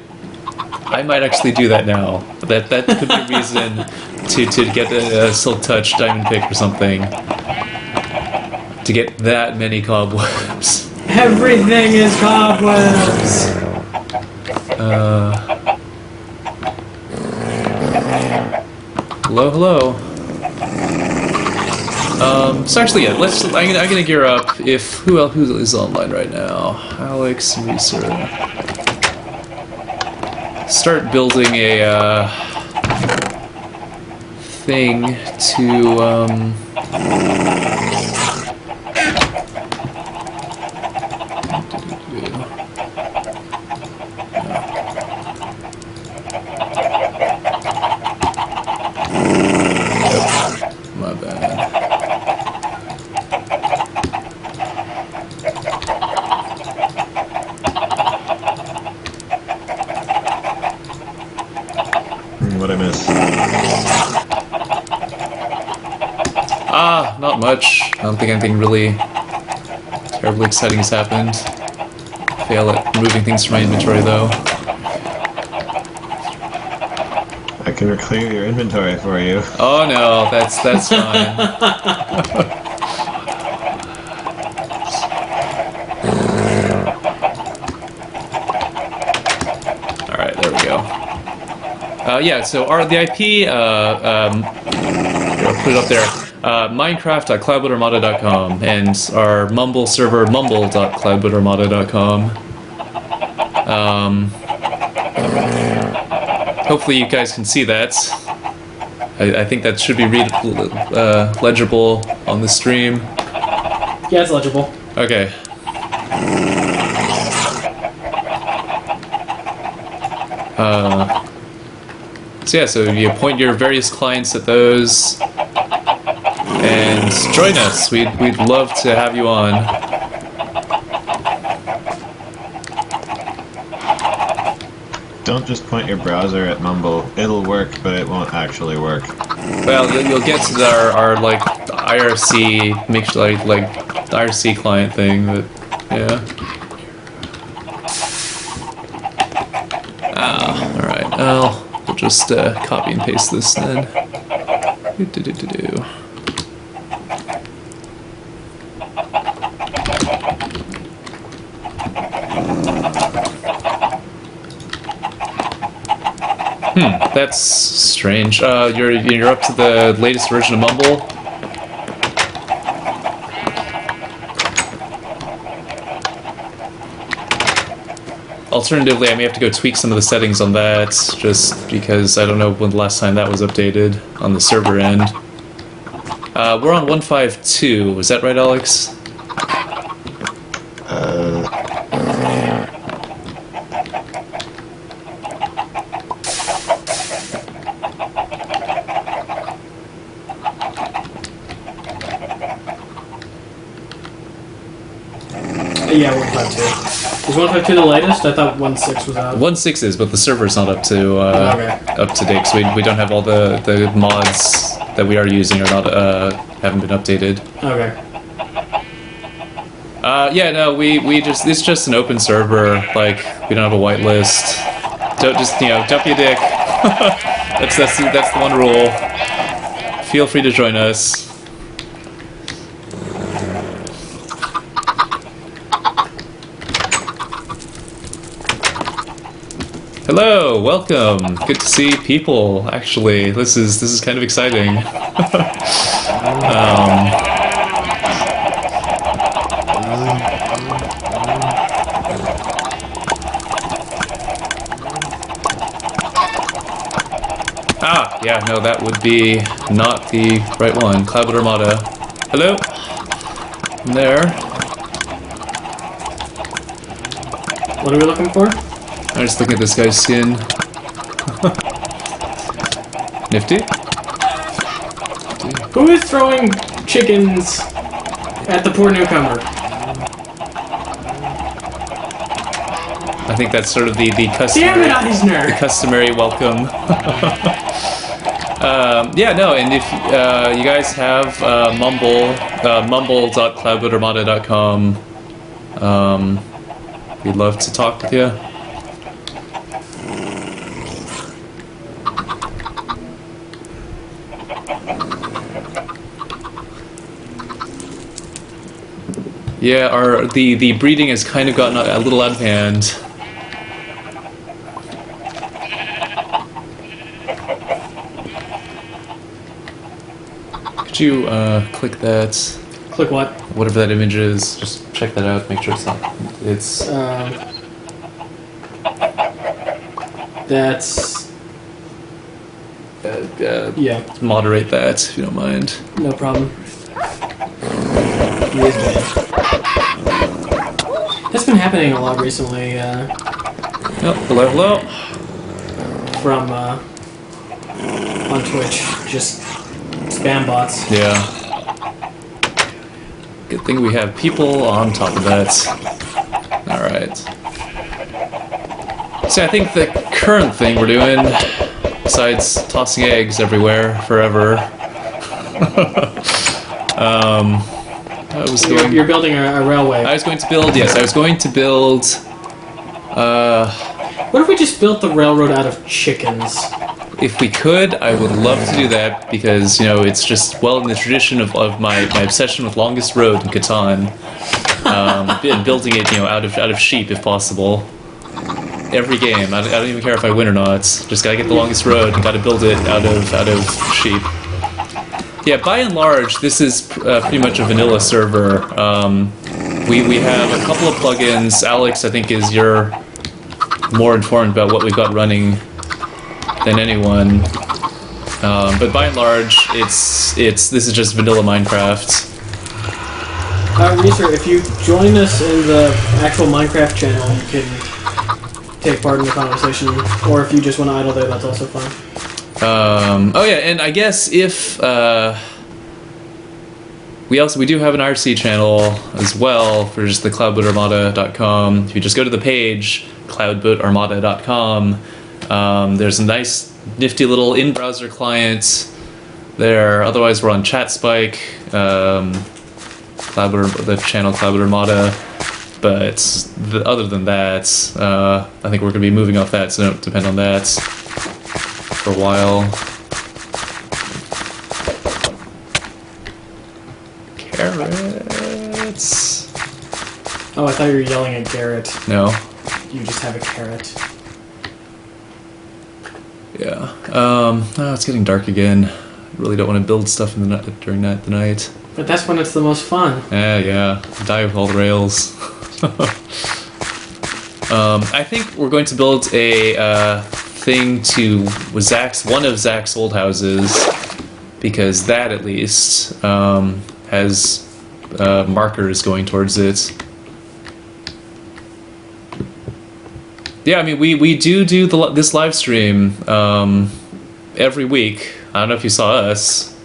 might actually do that now. That could be a reason to get a Silk Touch diamond pick or something. To get that many cobwebs. Everything is cobwebs. Hello. So actually, yeah. I'm gonna gear up. Who is online right now? Alex, Reeser. Start building a thing to my bad. What'd I miss? Not much. I don't think anything really terribly exciting has happened. Fail at removing things from my inventory, though. I can clear your inventory for you. Oh no, that's fine. Alright, there we go. Yeah, so the IP, I'll put it up there, minecraft.cloudboatarmada.com, and our Mumble server, mumble.cloudboatarmada.com. Hopefully you guys can see that. I think that should be legible on the stream. Yeah, it's legible. Okay. So yeah, so you point your various clients at those, and join us. We'd love to have you on. Don't just point your browser at Mumble. It'll work, but it won't actually work. Well, you'll get to our like IRC like the IRC client thing, but yeah. All right. Well, we'll just copy and paste this then. Do. That's strange. You're up to the latest version of Mumble. Alternatively, I may have to go tweak some of the settings on that, just because I don't know when the last time that was updated on the server end. We're on 152. Is that right, Alex? Yeah, 152. Is 152 the latest? I thought 1.6 was out. 1.6 is, but the server's not up to up to date, so we don't have all the mods that we are using are not haven't been updated. Okay. Yeah, no, we just it's just an open server. Like we don't have a whitelist. Don't be a dick. that's the one rule. Feel free to join us. Hello, welcome. Good to see people. Actually, this is kind of exciting. Yeah, no, that would be not the right one. Cloudboat Armada. Hello. I'm there. What are we looking for? I'm just looking at this guy's skin. Nifty. Who is throwing chickens at the poor newcomer? I think that's sort of the Damn it, Eisner! customary welcome. Yeah, no, and if you guys have Mumble, mumble.cloudboatarmada.com, we'd love to talk with you. Yeah, the breeding has kind of gotten a little out of hand. Could you click that? Click what? Whatever that image is. Just check that out. Make sure it's not. It's. That's. Yeah. Moderate that if you don't mind. No problem. He is bad. That's been happening a lot recently. Oh, hello. From on Twitch, just spam bots. Yeah. Good thing we have people on top of that. Alright. So I think the current thing we're doing, besides tossing eggs everywhere, forever, You're building a railway. I was going to build, yes, I was going to build, What if we just built the railroad out of chickens? if we could, I would love to do that, because, you know, it's just well in the tradition of my obsession with Longest Road in Catan, and building it, you know, out of sheep if possible. every game. I don't even care if I win or not. Just gotta get the longest road and gotta build it out of sheep. Yeah, by and large, this is pretty much a vanilla server. We have a couple of plugins. Alex, I think, you're more informed about what we've got running than anyone. But by and large, this is just vanilla Minecraft. Reeser, if you join us in the actual Minecraft channel, you can take part in the conversation. Or if you just want to idle there, that's also fine. Oh yeah, and I guess if we do have an IRC channel as well for just the cloudboatarmada.com. If you just go to the page cloudboatarmada.com, there's a nice nifty little in-browser client there. Otherwise, we're on ChatSpike, the channel Cloudboat Armada. But other than that, I think we're going to be moving off that, so don't depend on that for a while. Carrots. Oh, I thought you were yelling at Garrett. No. You just have a carrot. Yeah. Oh, it's getting dark again. Really don't want to build stuff in during the night. But that's when it's the most fun. Yeah. Die with all the rails. I think we're going to build a thing to one of Zach's old houses, because that at least has markers going towards it. Yeah, I mean, we do this live stream every week. I don't know if you saw us.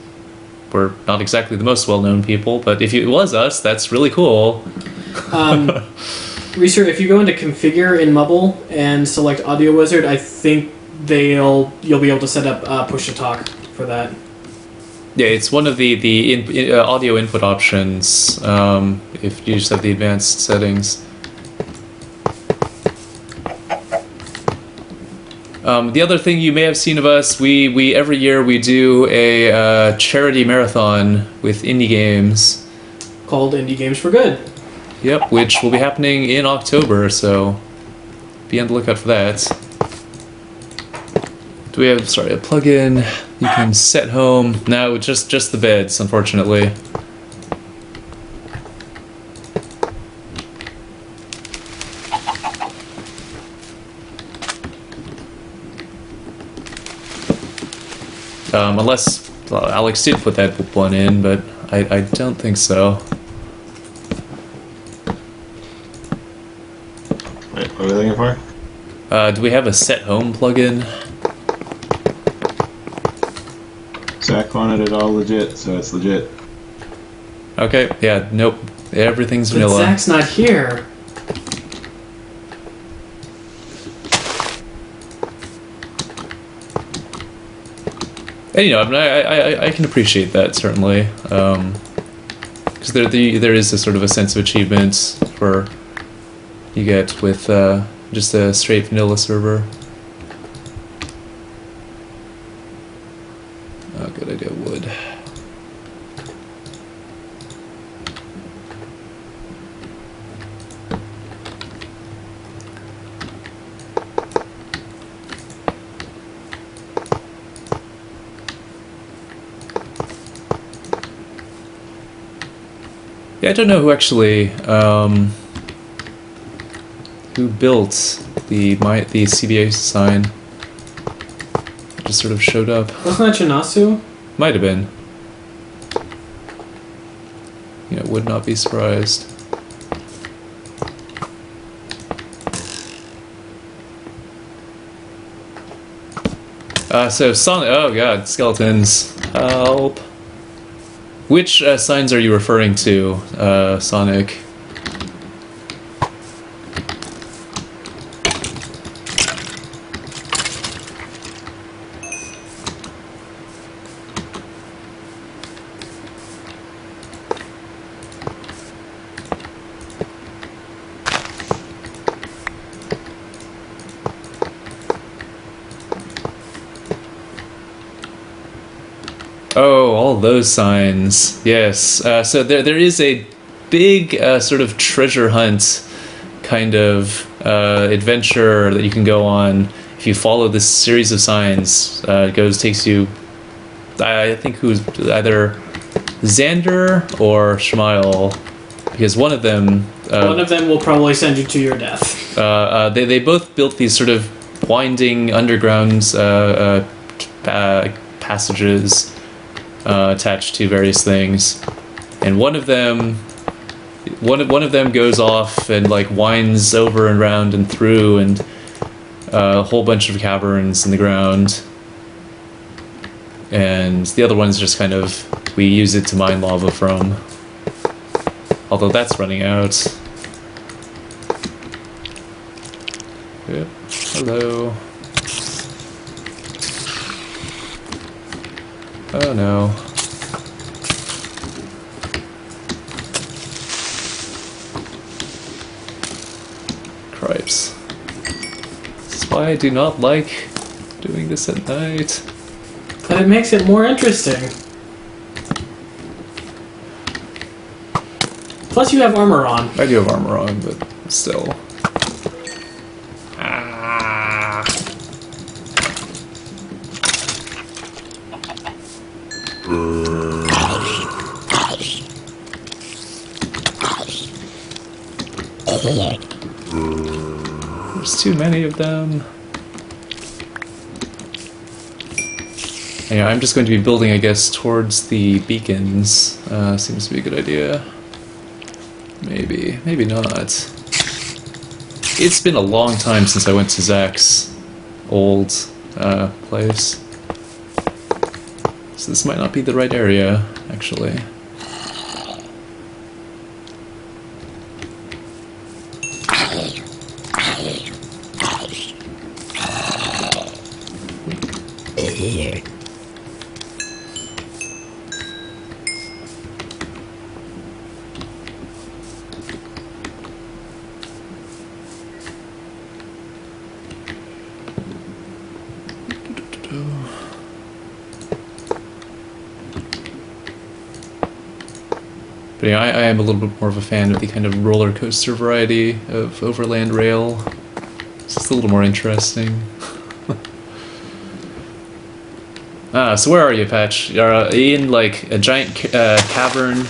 We're not exactly the most well-known people, but if it was us, that's really cool. Reeser, if you go into configure in Mubble and select Audio Wizard, I think you'll be able to set up push to talk for that. Yeah, it's one of the audio input options. If you just have the advanced settings. The other thing you may have seen of us, we every year we do a charity marathon with indie games called Indie Games for Good. Yep, which will be happening in October, so be on the lookout for that. Do we have a plugin you can set home? No, just the beds, unfortunately. Unless Alex did put that one in, but I don't think so. Wait, what are we looking for? Do we have a set home plugin? Zach wanted it all legit, so it's legit. Okay, yeah, nope. Everything's But vanilla. Zach's not here. And I can appreciate that, certainly, because there is a sort of a sense of achievement for you get with just a straight vanilla server. Oh, good idea, wood. Yeah, I don't know who actually who built the CBA sign. It just sort of showed up. Wasn't that Janasu? Might have been. Would not be surprised. So Sonic. Oh god, skeletons. Help. Which signs are you referring to, Sonic? Oh, all those signs. Yes. So there is a big sort of treasure hunt kind of adventure that you can go on if you follow this series of signs. Takes you, I think, who's either Xander or Schmeil, because one of them will probably send you to your death. they both built these sort of winding underground passages attached to various things, and one of them goes off and like winds over and around and through and a whole bunch of caverns in the ground, and the other one's just kind of, we use it to mine lava from, although that's running out. Yep. Hello. Oh no. Cripes. This is why I do not like doing this at night. But it makes it more interesting. Plus you have armor on. I do have armor on, but still. There's too many of them. Yeah, I'm just going to be building, I guess, towards the beacons. Seems to be a good idea. Maybe, maybe not. It's been a long time since I went to Zach's old place. So this might not be the right area, actually. But yeah, I am a little bit more of a fan of the kind of roller coaster variety of overland rail. It's just a little more interesting. So where are you, Patch? You're in like a giant cavern.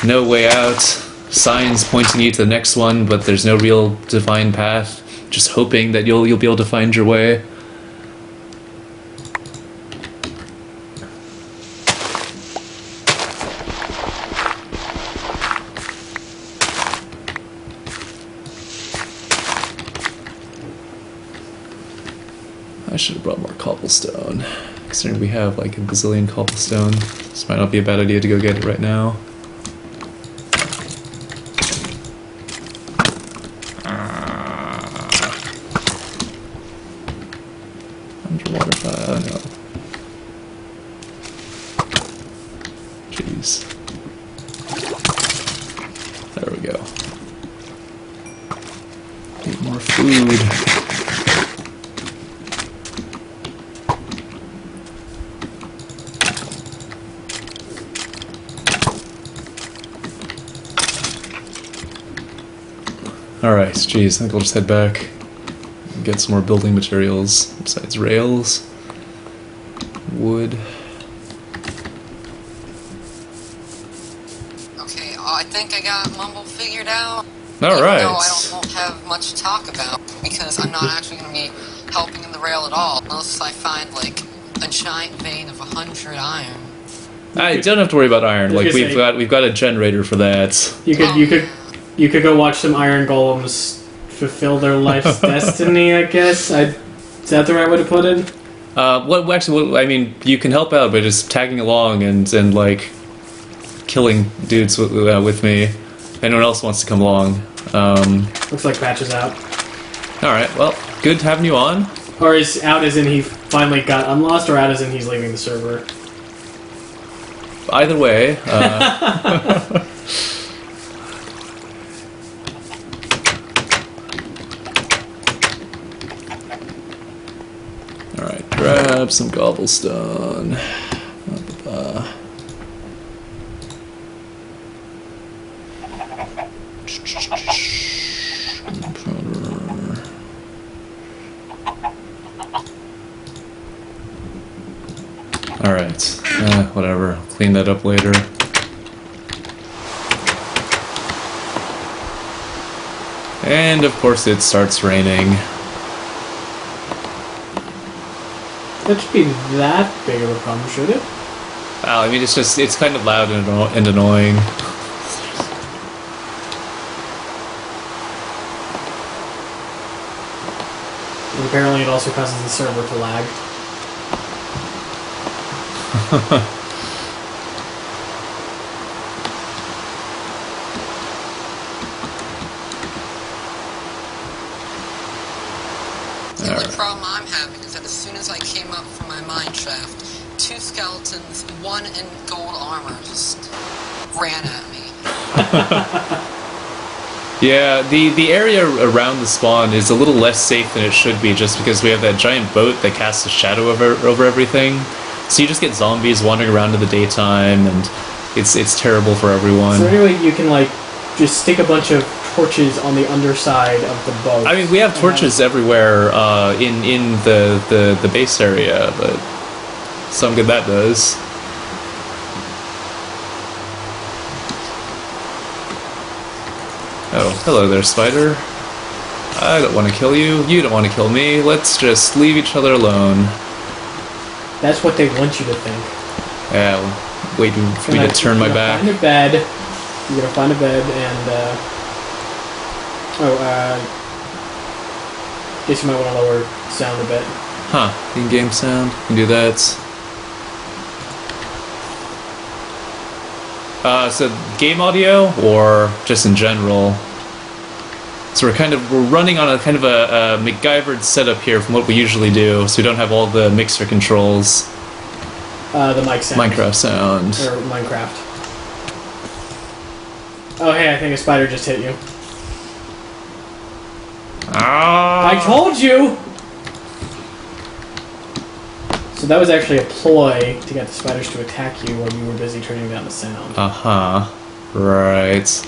No way out. Signs pointing you to the next one, but there's no real defined path. Just hoping that you'll be able to find your way. I should have brought more cobblestone, considering we have like a bazillion cobblestone. This might not be a bad idea to go get it right now. Underwater fire, no. Jeez. There we go. Need more food. Alright, geez, I think I'll just head back and get some more building materials besides rails, wood. Okay, I think I got Mumble figured out. Alright. No, I won't have much to talk about because I'm not actually going to be helping in the rail at all unless I find like a giant vein of 100 iron. I don't have to worry about iron. Like we've got a generator for that. You could go watch some iron golems fulfill their life's destiny, I guess. Is that the right way to put it? I mean, you can help out by just tagging along and like killing dudes with me. If anyone else wants to come along. Looks like Patch is out. Alright, well, good having you on. Or is out as in he finally got unlost, or out as in he's leaving the server? Either way. Alright, grab some cobblestone. Alright, whatever. Clean that up later. And of course it starts raining. That should be that big of a problem, should it? Wow, I mean, it's kind of loud and annoying. And apparently it also causes the server to lag. The only problem I'm having is that as soon as I came up from my mine shaft, 2 skeletons, 1 in gold armor, just ran at me. Yeah, the area around the spawn is a little less safe than it should be, just because we have that giant boat that casts a shadow over everything. So you just get zombies wandering around in the daytime, and it's terrible for everyone. So anyway, you can like just stick a bunch of torches on the underside of the boat. I mean, we have torches everywhere in the base area, but some good that does. Oh, hello there, spider. I don't want to kill you. You don't want to kill me. Let's just leave each other alone. That's what they want you to think. Yeah, waiting for me to turn my back. Find a bed. You're gonna find a bed and guess you might want to lower sound a bit. Huh, in-game sound. Can do that. So game audio or just in general? So we're running on a kind of a MacGyvered setup here from what we usually do, so we don't have all the mixer controls. The mic sound. Minecraft sound. Or Minecraft. Oh hey, I think a spider just hit you. Ah! I told you! So that was actually a ploy to get the spiders to attack you while you were busy turning down the sound. Uh-huh. Right.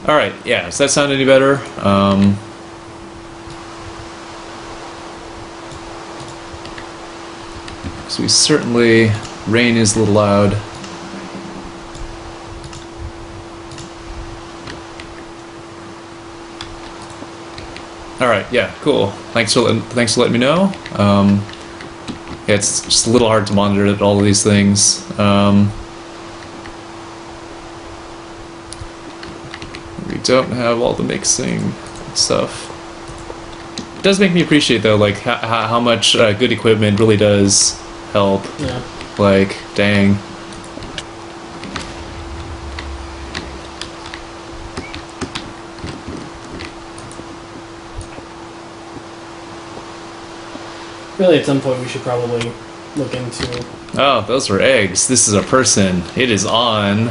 Alright, yeah, does that sound any better? So we certainly... Rain is a little loud. Alright, yeah, cool. Thanks for letting me know. Yeah, it's just a little hard to monitor all of these things. We don't have all the mixing stuff. It does make me appreciate, though, like, how much good equipment really does help. Yeah. Like, dang. Really, at some point, we should probably look into... Oh, those were eggs. This is a person. It is on.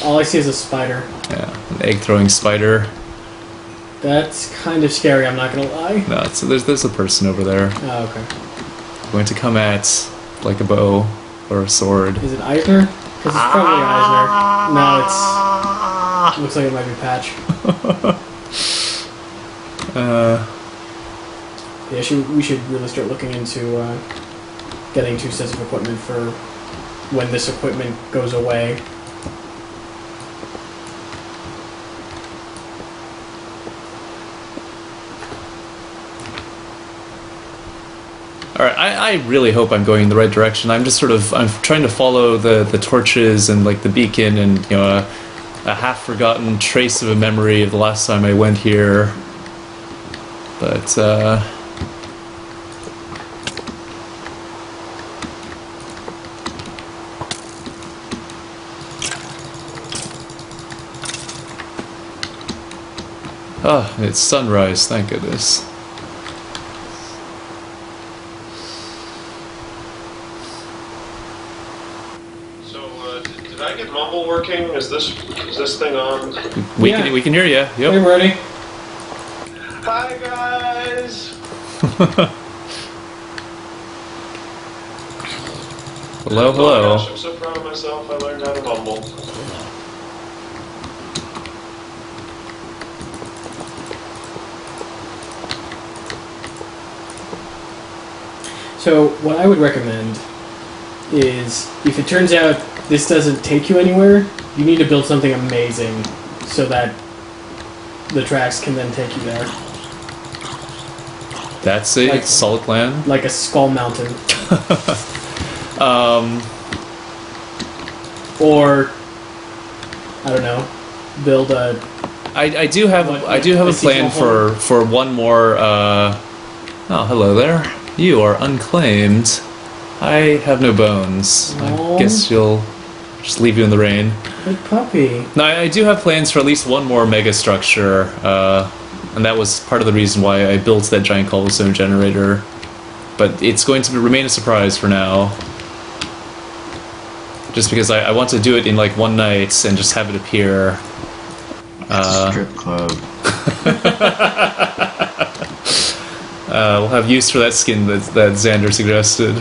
All I see is a spider. Yeah, an egg-throwing spider. That's kind of scary, I'm not gonna lie. No, so there's a person over there. Oh, okay. Going to come at, like, a bow or a sword. Is it Eisner? Because it's probably Eisner. No, it's... Looks like it might be Patch. Yeah, we should really start looking into getting 2 sets of equipment for when this equipment goes away. Alright, I really hope I'm going in the right direction. I'm just I'm trying to follow the torches and, like, the beacon and, you know, a half-forgotten trace of a memory of the last time I went here. But, oh, it's sunrise, thank goodness. Did I get mumble working? Is this thing on? We can hear you. Yep. Hey, ready? Hi guys. Hello, Oh my hello. gosh, I'm so proud of myself. I learned how to mumble. So what I would recommend is, if it turns out this doesn't take you anywhere, you need to build something amazing so that the tracks can then take you there. That's a solid plan. Like a skull mountain. Or, I don't know, build a... I do have a plan seasonal for one more. Oh, hello there. You are unclaimed. I have no bones. Aw. I guess you'll just leave you in the rain. Good puppy. No, I do have plans for at least one more mega structure, and that was part of the reason why I built that giant cobblestone generator. But it's going to remain a surprise for now. Just because I want to do it in like one night and just have it appear. Strip club. We'll have use for that skin that Xander suggested.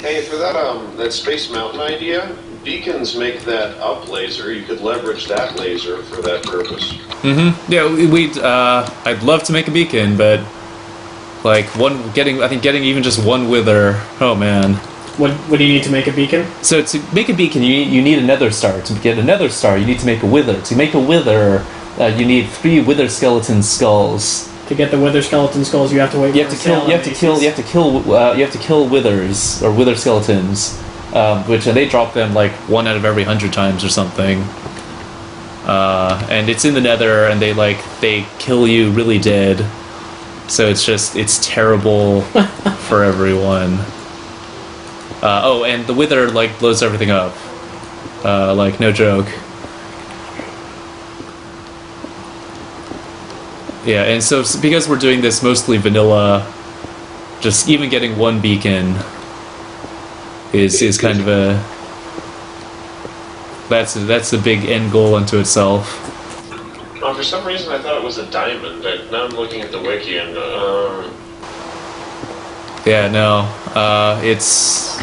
Hey, for that Space Mountain idea, beacons make that up laser. You could leverage that laser for that purpose. Mm-hmm. Yeah, we'd. I'd love to make a beacon, but like getting even just one wither. Oh man. What do you need to make a beacon? So to make a beacon, you need a nether star. To get a nether star, you need to make a wither. To make a wither, you need 3 wither skeleton skulls. To get the wither skeleton skulls, you have to wait. You have to kill withers or wither skeletons, which they drop them like 1 out of every 100 times or something. And it's in the nether, and they kill you really dead. So it's terrible for everyone. And the wither like blows everything up. Like no joke. Yeah, and so because we're doing this mostly vanilla, just even getting one beacon is kind of a that's a big end goal unto itself. For some reason, I thought it was a diamond. Now I'm looking at the wiki and Yeah, no, it's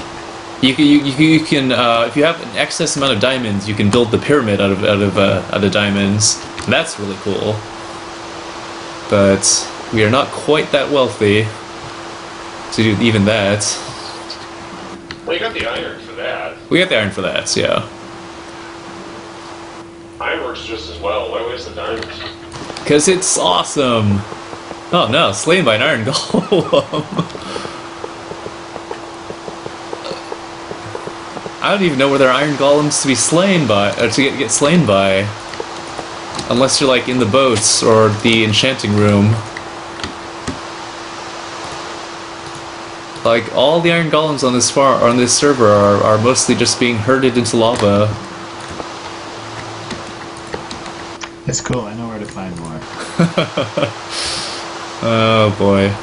you can if you have an excess amount of diamonds, you can build the pyramid out of diamonds. And that's really cool. But we are not quite that wealthy to do even that. Well, you got the iron for that. We got the iron for that, yeah. Iron works just as well. Why waste the diamonds? Because it's awesome! Oh no, slain by an iron golem. I don't even know where there are iron golems to be slain by, or to get slain by. Unless you're like in the boats or the enchanting room. Like all the iron golems on this server are mostly just being herded into lava. It's cool, I know where to find more. Oh boy.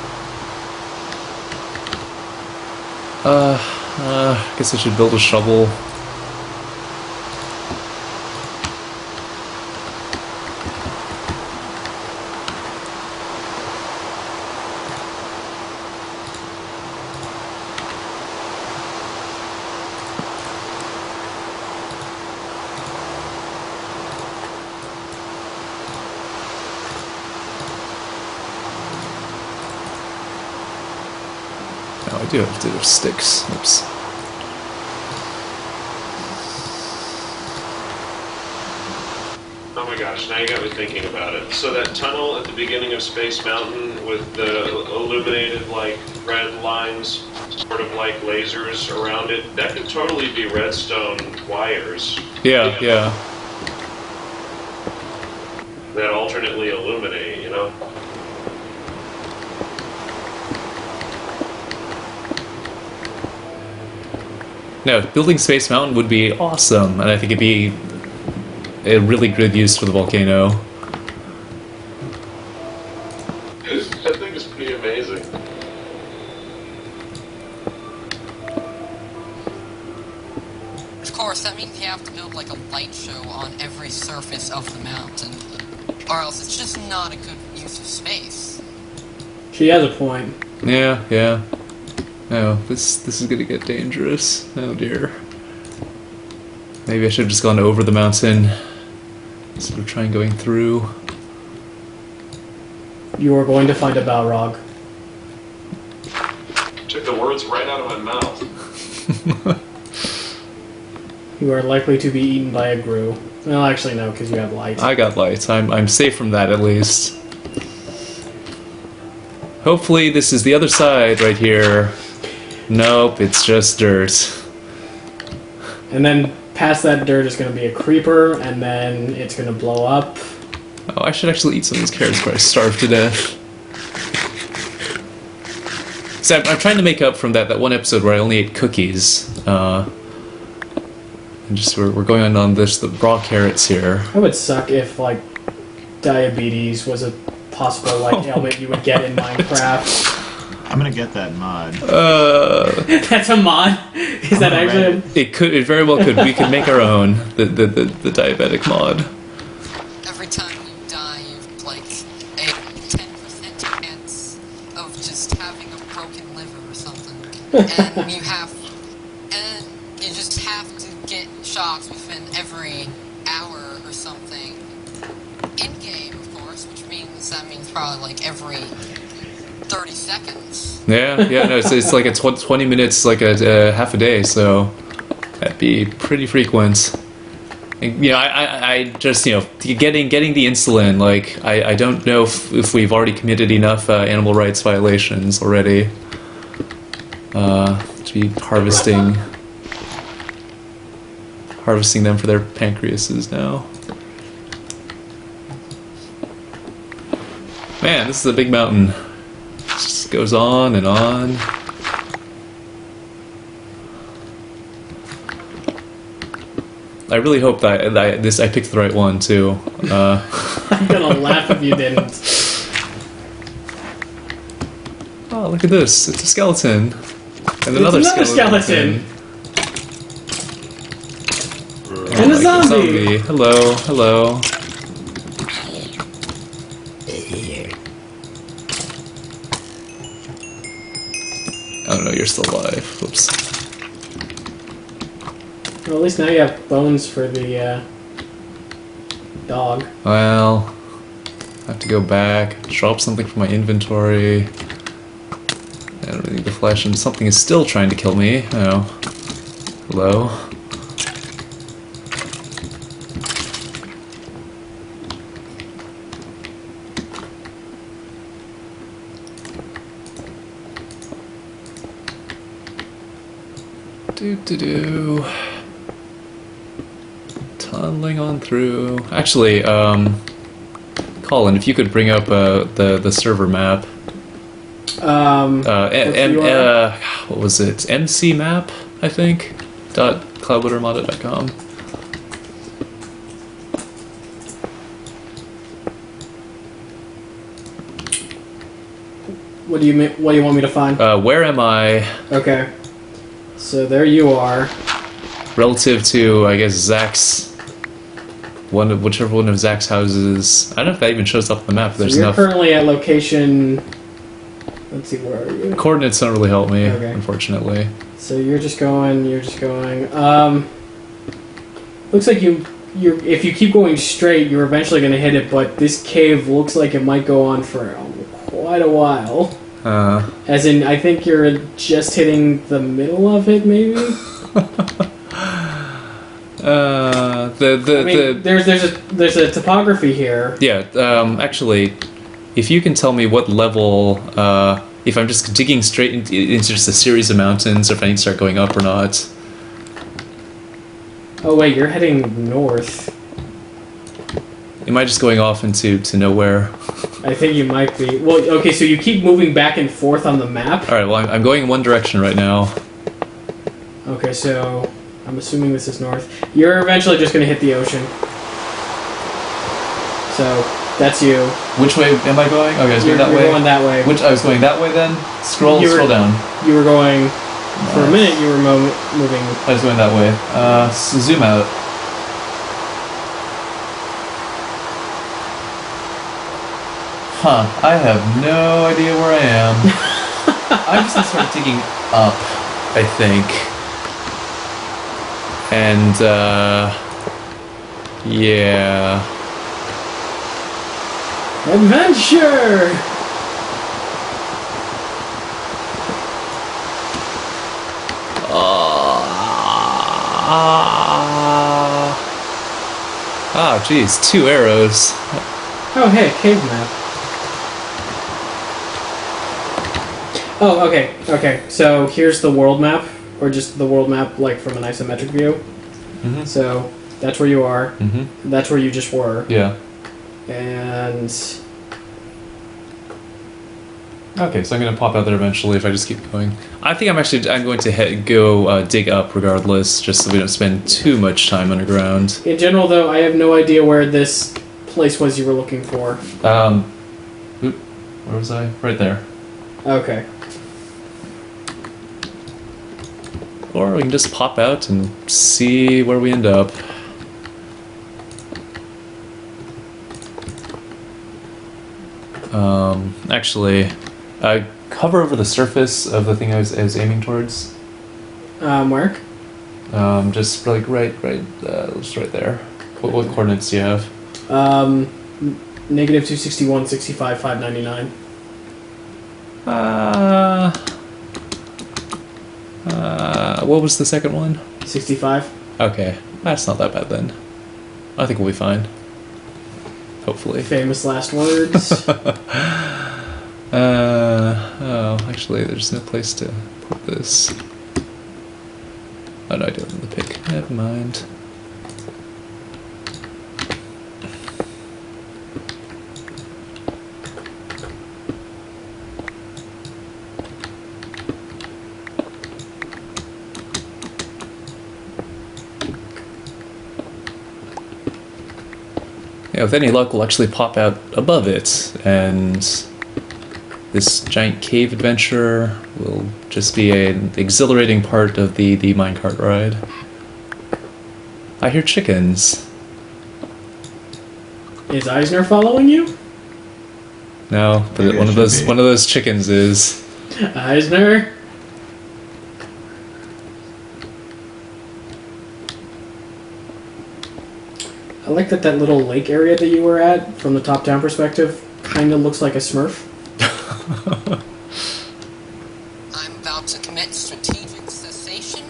Guess I should build a shovel. I do have to do sticks. Oops. Oh my gosh, now you got me thinking about it. So that tunnel at the beginning of Space Mountain with the illuminated, like, red lines, sort of like lasers around it, that could totally be redstone wires. Yeah, yeah. That alternately illuminate, you know? No, building Space Mountain would be awesome, and I think it'd be a really good use for the volcano. That thing is pretty amazing. Of course, that means you have to build like a light show on every surface of the mountain, or else it's just not a good use of space. She has a point. Yeah, yeah. Oh, this is gonna get dangerous. Oh dear. Maybe I should have just gone over the mountain instead of trying going through. You are going to find a Balrog. Took the words right out of my mouth. You are likely to be eaten by a Gru. Well, actually, no, because you have light. I got lights. I'm safe from that at least. Hopefully this is the other side right here. Nope, it's just dirt. And then past that dirt is going to be a creeper, and then it's going to blow up. Oh, I should actually eat some of these carrots before I starve to death. So I'm trying to make up from that one episode where I only ate cookies. And just we're going on the raw carrots here. It would suck if like diabetes was a possible like ailment you would get in Minecraft. I'm gonna get that mod. That's a mod. Is that actually? It very well could. We could make our own the diabetic mod. Every time you die, you've like a 10% chance of just having a broken liver or something, and you just have to get shots within every hour or something. In game, of course, which means probably like every 30 seconds. Yeah, no, it's like a 20 minutes, like a half a day, so that'd be pretty frequent. And, I just, getting the insulin, like, I don't know if we've already committed enough animal rights violations already to be harvesting them for their pancreases now. Man, this is a big mountain. It just goes on and on. I really hope that I picked the right one too. I'm gonna laugh if you didn't. Oh, look at this! It's a skeleton, and another skeleton. And a zombie. Hello. Oh no, you're still alive. Whoops. Well, at least now you have bones for the dog. Well, I have to go back, drop something from my inventory. I don't really need the flesh, and something is still trying to kill me. Oh. Hello. Do. Tunneling on through. Actually, Colin, if you could bring up the server map. What was it? MC map, I think. .cloudboatarmada.com. What do you want me to find? Where am I? Okay. So there you are. Relative to, I guess, Zach's... whichever one of Zach's houses... I don't know if that even shows up on the map. There's so you're enough... currently at location... Let's see, where are you? Coordinates don't really help me, okay. Unfortunately. So you're just going... Looks like if you keep going straight, you're eventually going to hit it, but this cave looks like it might go on for quite a while. As in, I think you're just hitting the middle of it, maybe? There's a topography here. Yeah, actually, if you can tell me what level, if I'm just digging straight into just a series of mountains, or if I need to start going up or not. Oh wait, you're heading north. Am I just going off into nowhere? I think you might be. Well, okay, so you keep moving back and forth on the map. Alright, well, I'm going in one direction right now. Okay, so I'm assuming this is north. You're eventually just going to hit the ocean. So, that's you. Which way am I going? Okay, I was going that way. You're going that way. I was going that way then? Scroll down. You were going... For a minute, you were moving... I was going that way. So zoom out. Huh, I have no idea where I am. I'm just gonna start digging up, I think. And, yeah. Adventure! Ah, geez, 2 arrows. Oh, hey, cave map. Oh, okay. So here's the world map, or just the world map, like from an isometric view. Mm-hmm. So that's where you are. Mm-hmm. That's where you just were. Yeah. And okay, so I'm gonna pop out there eventually if I just keep going. I think I'm going to go dig up regardless, just so we don't spend too much time underground. in general, though, I have no idea where this place was you were looking for. Oop, where was I? Right there. Okay. Or we can just pop out and see where we end up. Actually, hover over the surface of the thing I was aiming towards. Where? Just like just right there. What coordinates do you have? Negative 261, 65, 599. What was the second one? 65. Okay, that's not that bad then. I think we'll be fine. Hopefully. Famous last words. Oh, actually, there's no place to put this. Oh no, I do have the pick. Never mind. Yeah, with any luck, we'll actually pop out above it, and this giant cave adventure will just be an exhilarating part of the minecart ride. I hear chickens. Is Eisner following you? No, but Maybe one it of should be. those chickens is. Eisner? I like that little lake area that you were at, from the top-down perspective, kind of looks like a Smurf. I'm about to commit strategic cessation.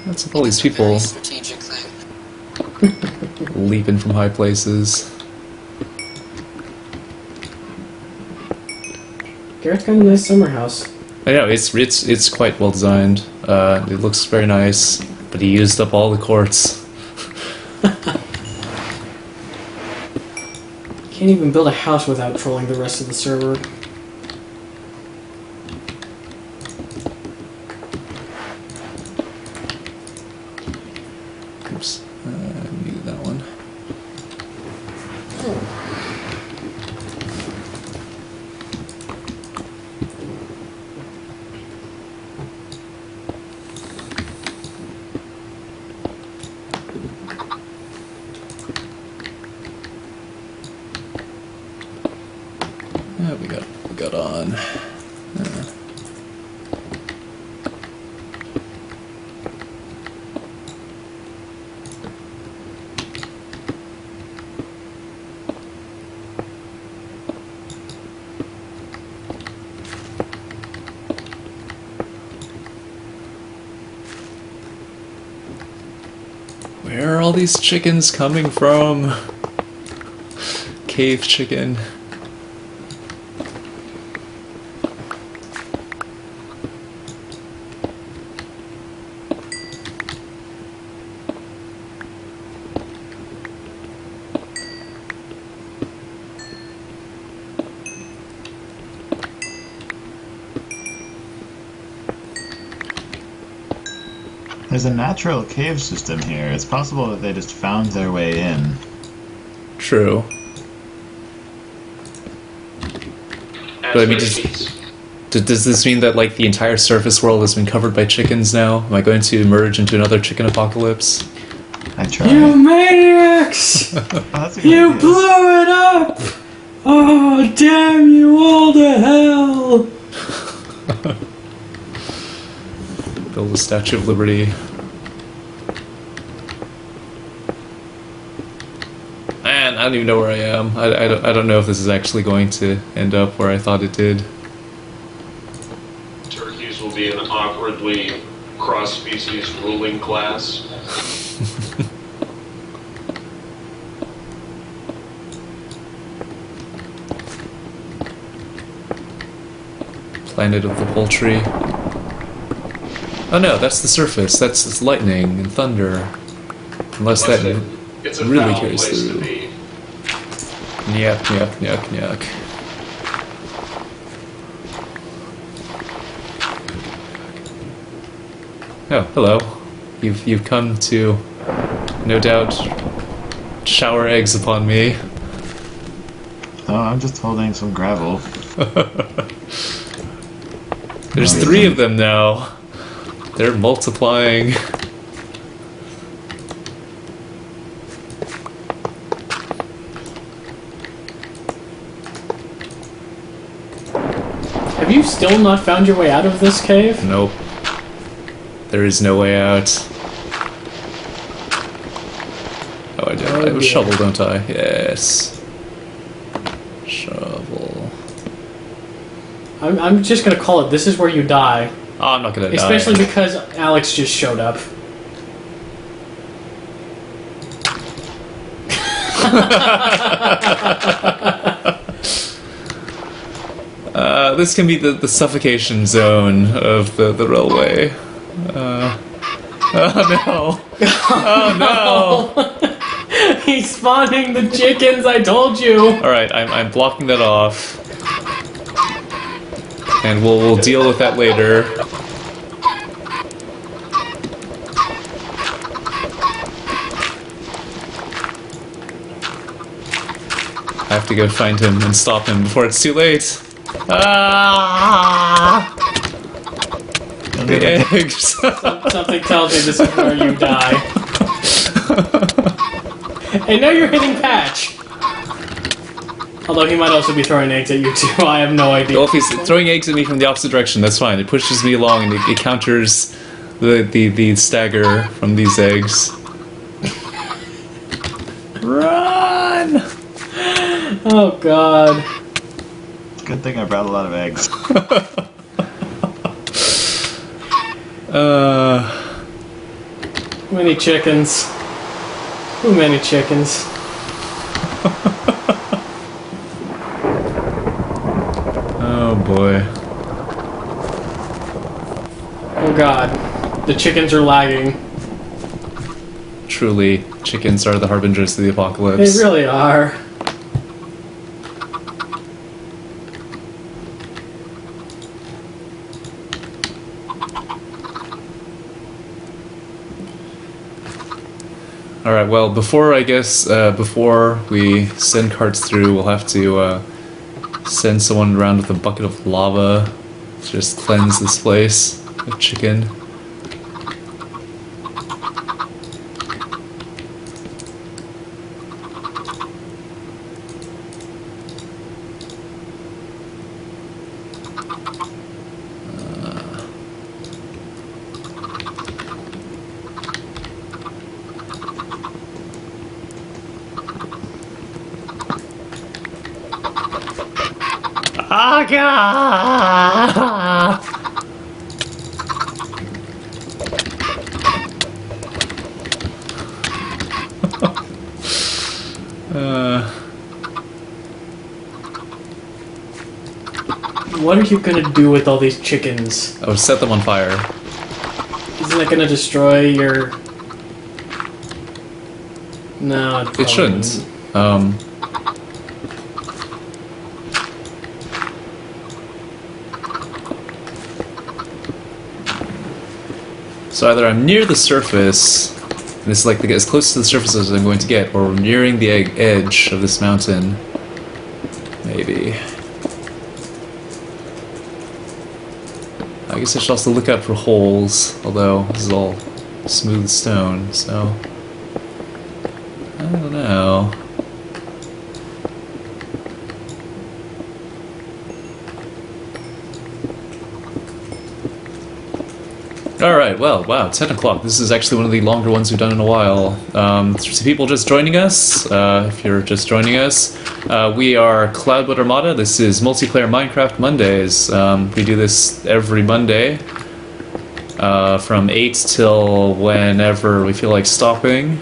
What's with all these Very people strategic thing. leaping from high places? Garrett's got a nice summer house. I know it's quite well designed. It looks very nice, but he used up all the quartz. Can't even build a house without trolling the rest of the server. Oops, I needed that one. Yeah, we got on. Where are all these chickens coming from? Cave chicken. There's a natural cave system here. It's possible that they just found their way in. True. As But I mean, for just- cheats. Does this mean that like the entire surface world has been covered by chickens now? Am I going to emerge into another chicken apocalypse? I tried. You maniacs! Oh, that's a good You idea. blew it up! Oh, damn you all to hell! Build a Statue of Liberty. Man, I don't even know where I am. I don't know if this is actually going to end up where I thought it did. Turkeys will be an awkwardly cross-species ruling class. Planet of the poultry. Oh no, that's the surface. That's lightning and thunder. Unless that It's a really foul carries place through. to be. Nyak, nyak, nyak, nyak. Oh, hello. You've come to, no doubt, shower eggs upon me. Oh, I'm just holding some gravel. There's 3 of them now. They're multiplying. Have you still not found your way out of this cave? Nope. There is no way out. Oh, I do. I have a shovel, don't I? Yes. Shovel. I'm just gonna call it. This is where you die. Oh, I'm not gonna die. Especially because Alex just showed up. This can be the suffocation zone of the railway. Oh no! Oh no! He's spawning the chickens, I told you! Alright, I'm blocking that off. And we'll deal with that later. I have to go find him and stop him before it's too late. Ah! The eggs. Something tells me this is where you die. And now you're hitting Patch! Although he might also be throwing eggs at you too, I have no idea. Well, if he's throwing eggs at me from the opposite direction, that's fine. It pushes me along and it counters the stagger from these eggs. Run! Oh god. Good thing I brought a lot of eggs. Too many chickens. Too many chickens. Oh boy. Oh god. The chickens are lagging. Truly, chickens are the harbingers of the apocalypse. They really are. Alright, well, before we send carts through, we'll have to send someone around with a bucket of lava to just cleanse this place of chicken. What are you gonna do with all these chickens? I would set them on fire. Isn't it gonna destroy your... No, It shouldn't. So either I'm near the surface, and this is like as close to the surface as I'm going to get, or nearing the edge of this mountain. Maybe. I guess I should also look out for holes, although this is all smooth stone, so... I don't know. Alright, well, wow, 10 o'clock. This is actually one of the longer ones we've done in a while. Some people just joining us, if you're just joining us. We are Cloudboat Armada. This is multiplayer Minecraft Mondays. We do this every Monday from 8 till whenever we feel like stopping.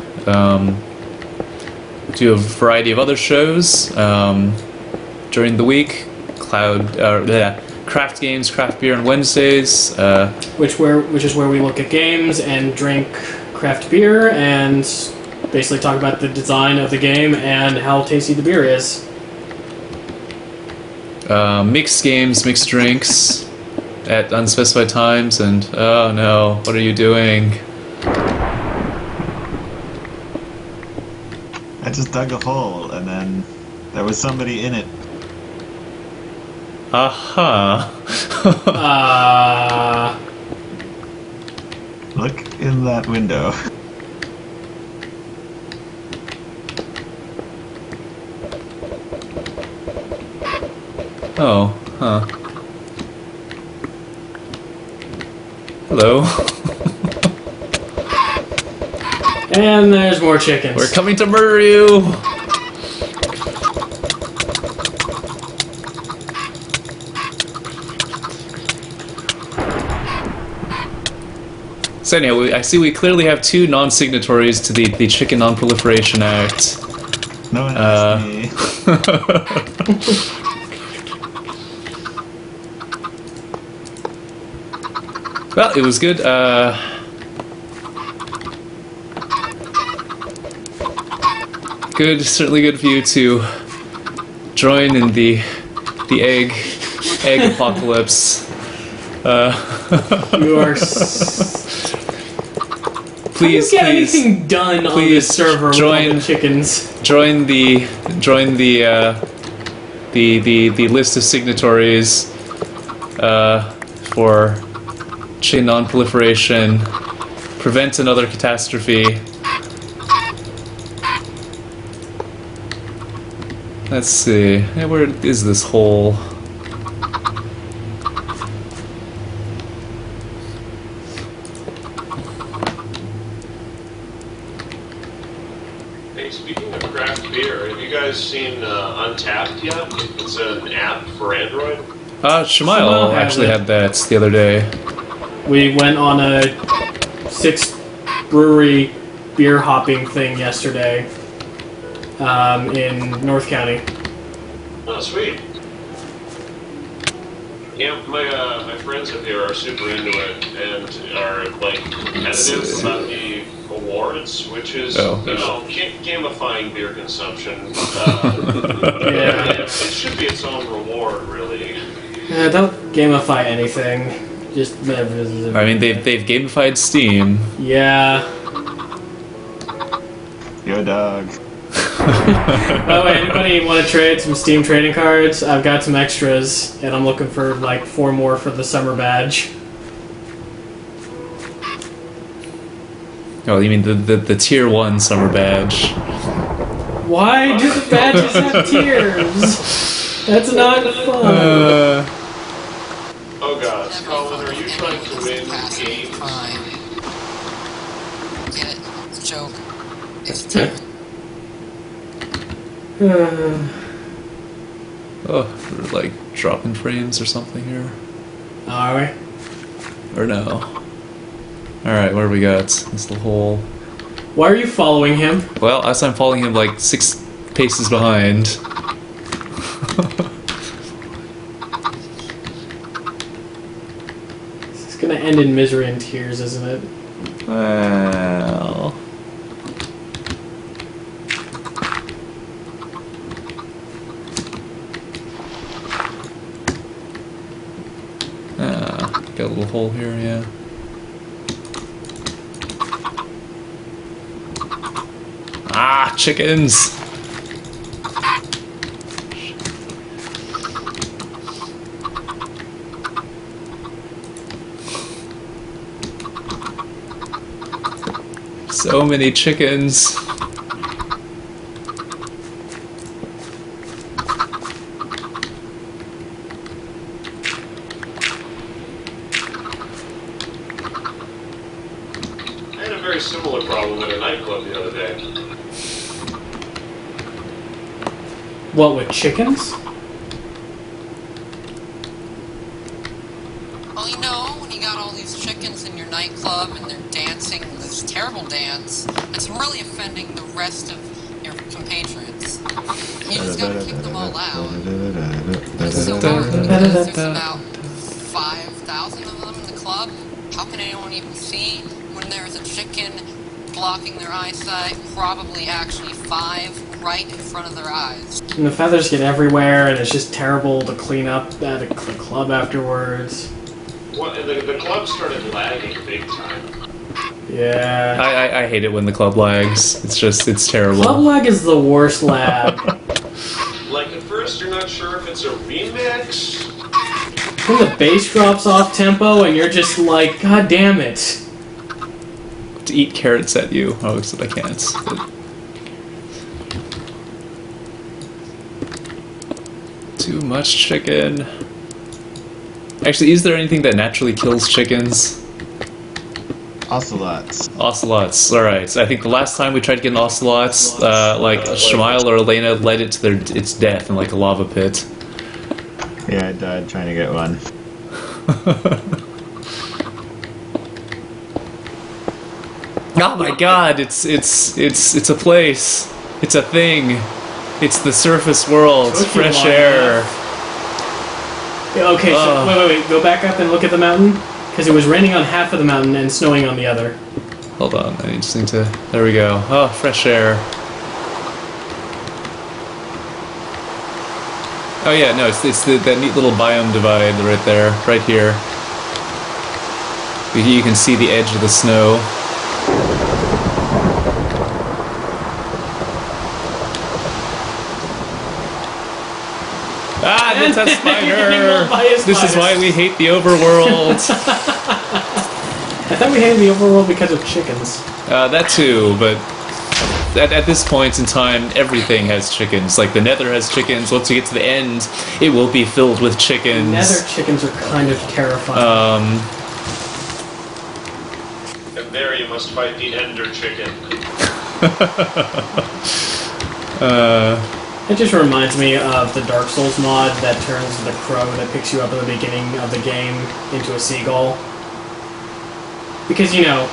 Do a variety of other shows during the week. Craft games, craft beer on Wednesdays. Which is where we look at games and drink craft beer and basically talk about the design of the game and how tasty the beer is. Mixed games, mixed drinks at unspecified times, and oh no, what are you doing? I just dug a hole, and then there was somebody in it. Aha! Look in that window. Oh, huh. Hello. And there's more chickens. We're coming to murder you! So anyway, I see we clearly have two non-signatories to the Chicken Non-Proliferation Act. No one asked me. Well, it was good. Certainly good for you to join in the egg apocalypse. You are. Please get anything done on this server with all the chickens? Join the list of signatories for chain non-proliferation. Prevent another catastrophe. Let's see. Hey, where is this hole? Hey, speaking of craft beer, have you guys seen Untapped yet? It's an app for Android. Shemail actually had that the other day. We went on a 6 brewery beer hopping thing yesterday in North County. Oh, sweet. Yeah, my friends up here are super into it and are like competitive about the awards, which is gamifying beer consumption. Yeah. It should be its own reward, really. Don't gamify anything. Just. I mean, they've gamified Steam. Yeah. Yo, dog. By the way, anybody want to trade some Steam trading cards? I've got some extras, and I'm looking for like 4 more for the summer badge. Oh, you mean the tier 1 summer badge? Why do the badges have tiers? That's not fun. Oh god, Colin, are you trying to win games? Get it? It's a joke. It's a joke. Oh, we're like dropping frames or something here. Are we? Or no. Alright, what do we got? This little hole. Why are you following him? Well, as I'm following him like 6 paces behind. It's gonna end in misery and tears, isn't it? Well... got a little hole here, yeah. Ah, chickens! So many chickens. I had a very similar problem at a nightclub the other day. What, with chickens? Well, you know, when you got all these chickens in your nightclub and they're dancing this terrible dance, it's really offending the rest of your compatriots. You just gotta kick them all out. It's so hard because there's about 5,000 of them in the club. How can anyone even see when there's a chicken blocking their eyesight? Probably actually 5 right in front of their eyes. And the feathers get everywhere, and it's just terrible to clean up at the club afterwards. Well, and the club started lagging big time. Yeah. I hate it when the club lags. It's terrible. Club lag is the worst lag. Like, at first you're not sure if it's a remix. When the bass drops off tempo, and you're just like, God damn it. To eat carrots at you. Oh, except I can't. But... Too much chicken. Actually, is there anything that naturally kills chickens? Ocelots. Ocelots, alright. I think the last time we tried to get an ocelots, like Shemail or Elena led it to its death in like a lava pit. Yeah, I died trying to get one. Oh my god, it's a place. It's a thing. It's the surface world. Took you Fresh long air. enough. Yeah, okay, so wait. Go back up and look at the mountain. Because it was raining on half of the mountain and snowing on the other. Hold on, I just need to... There we go. Oh, fresh air. Oh yeah, no, it's that neat little biome divide right there, right here. You can see the edge of the snow. Ah, it's a spider! This is why we hate the overworld. I thought we hated the overworld because of chickens. That too, but at this point in time, everything has chickens. Like the Nether has chickens. Once we get to the end, it will be filled with chickens. Nether chickens are kind of terrifying. And there you must fight the Ender chicken. It just reminds me of the Dark Souls mod that turns the crow that picks you up at the beginning of the game into a seagull. Because, you know,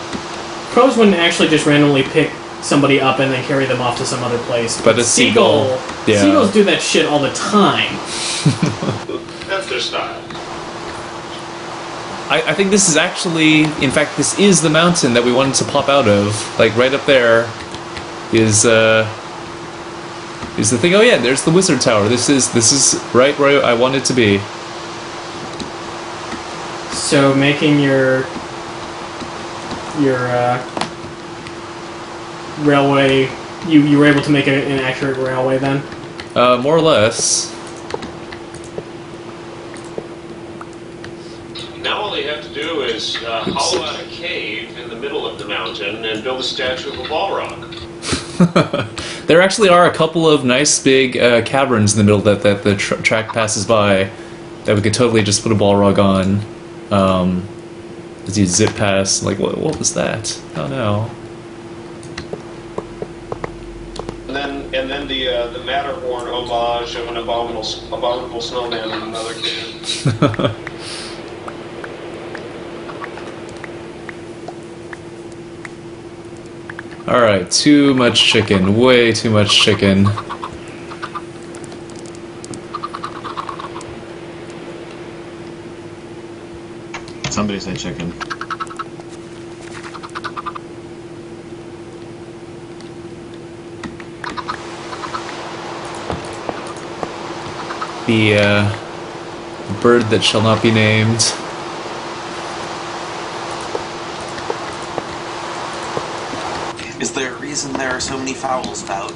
crows wouldn't actually just randomly pick somebody up and then carry them off to some other place. But a seagull, yeah. Seagulls do that shit all the time. That's their style. I think this is actually, in fact, this is the mountain that we wanted to pop out of. Like right up there is the thing. Oh yeah, there's the wizard tower. This is right where I want it to be. So making your railway, you were able to make an accurate railway then? More or less. Now all they have to do is hollow out a cave in the middle of the mountain and build a statue of a Balrog. There actually are a couple of nice big caverns in the middle that the track passes by that we could totally just put a Balrog on. As you zip past, like what was that? Oh no. And then the Matterhorn homage of an abominable snowman in another cave. Alright, too much chicken. Way too much chicken. Somebody said chicken. The bird that shall not be named. Is there a reason there are so many fowls about?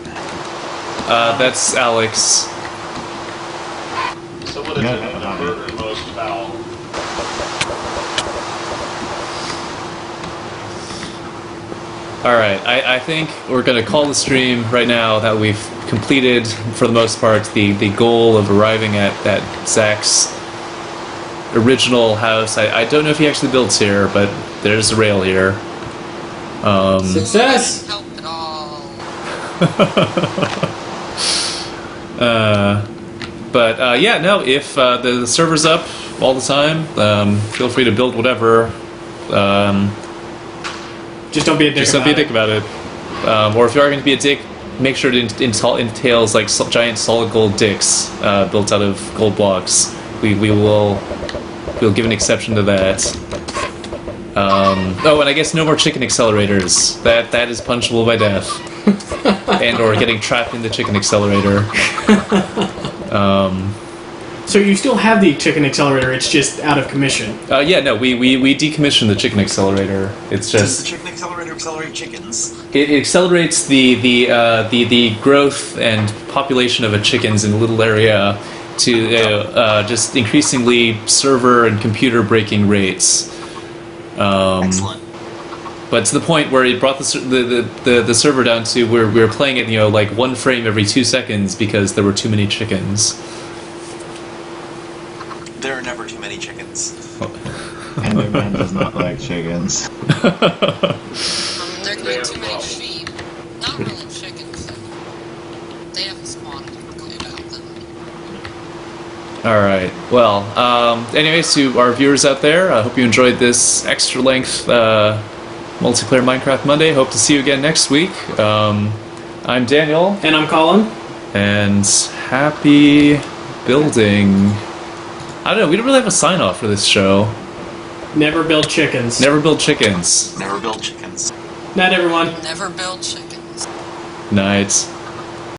That's Alex. Someone is named the murder most foul. Alright, I think we're going to call the stream right now that we've completed, for the most part, the goal of arriving at Zach's original house. I don't know if he actually builds here, but there's a rail here. Success! Help at all. Yeah, no, if the server's up all the time, feel free to build whatever. Just don't be a dick Just don't be a dick about it. Or if you are going to be a dick, make sure it entails like giant solid gold dicks built out of gold blocks. We'll give an exception to that. And I guess no more chicken accelerators. That is punishable by death, and or getting trapped in the chicken accelerator. So you still have the chicken accelerator, it's just out of commission. Yeah, no, we decommissioned the chicken accelerator. It's Does just the chicken accelerator accelerate chickens? it accelerates the growth and population of a chickens in a little area to just increasingly server and computer breaking rates. Excellent. But to the point where it brought the server down to where we were playing it, like 1 frame every 2 seconds because there were too many chickens. There are never too many chickens. Enderman does not like chickens. There can be too many sheep. Not really chickens, though. They have a spawn quickly about them. Alright, well, anyways, to our viewers out there, I hope you enjoyed this extra length multiplayer Minecraft Monday. Hope to see you again next week. I'm Daniel. And I'm Colin. And happy building. I don't know, we don't really have a sign-off for this show. Never build chickens. Never build chickens. Never build chickens. Night, everyone. Never build chickens. Night.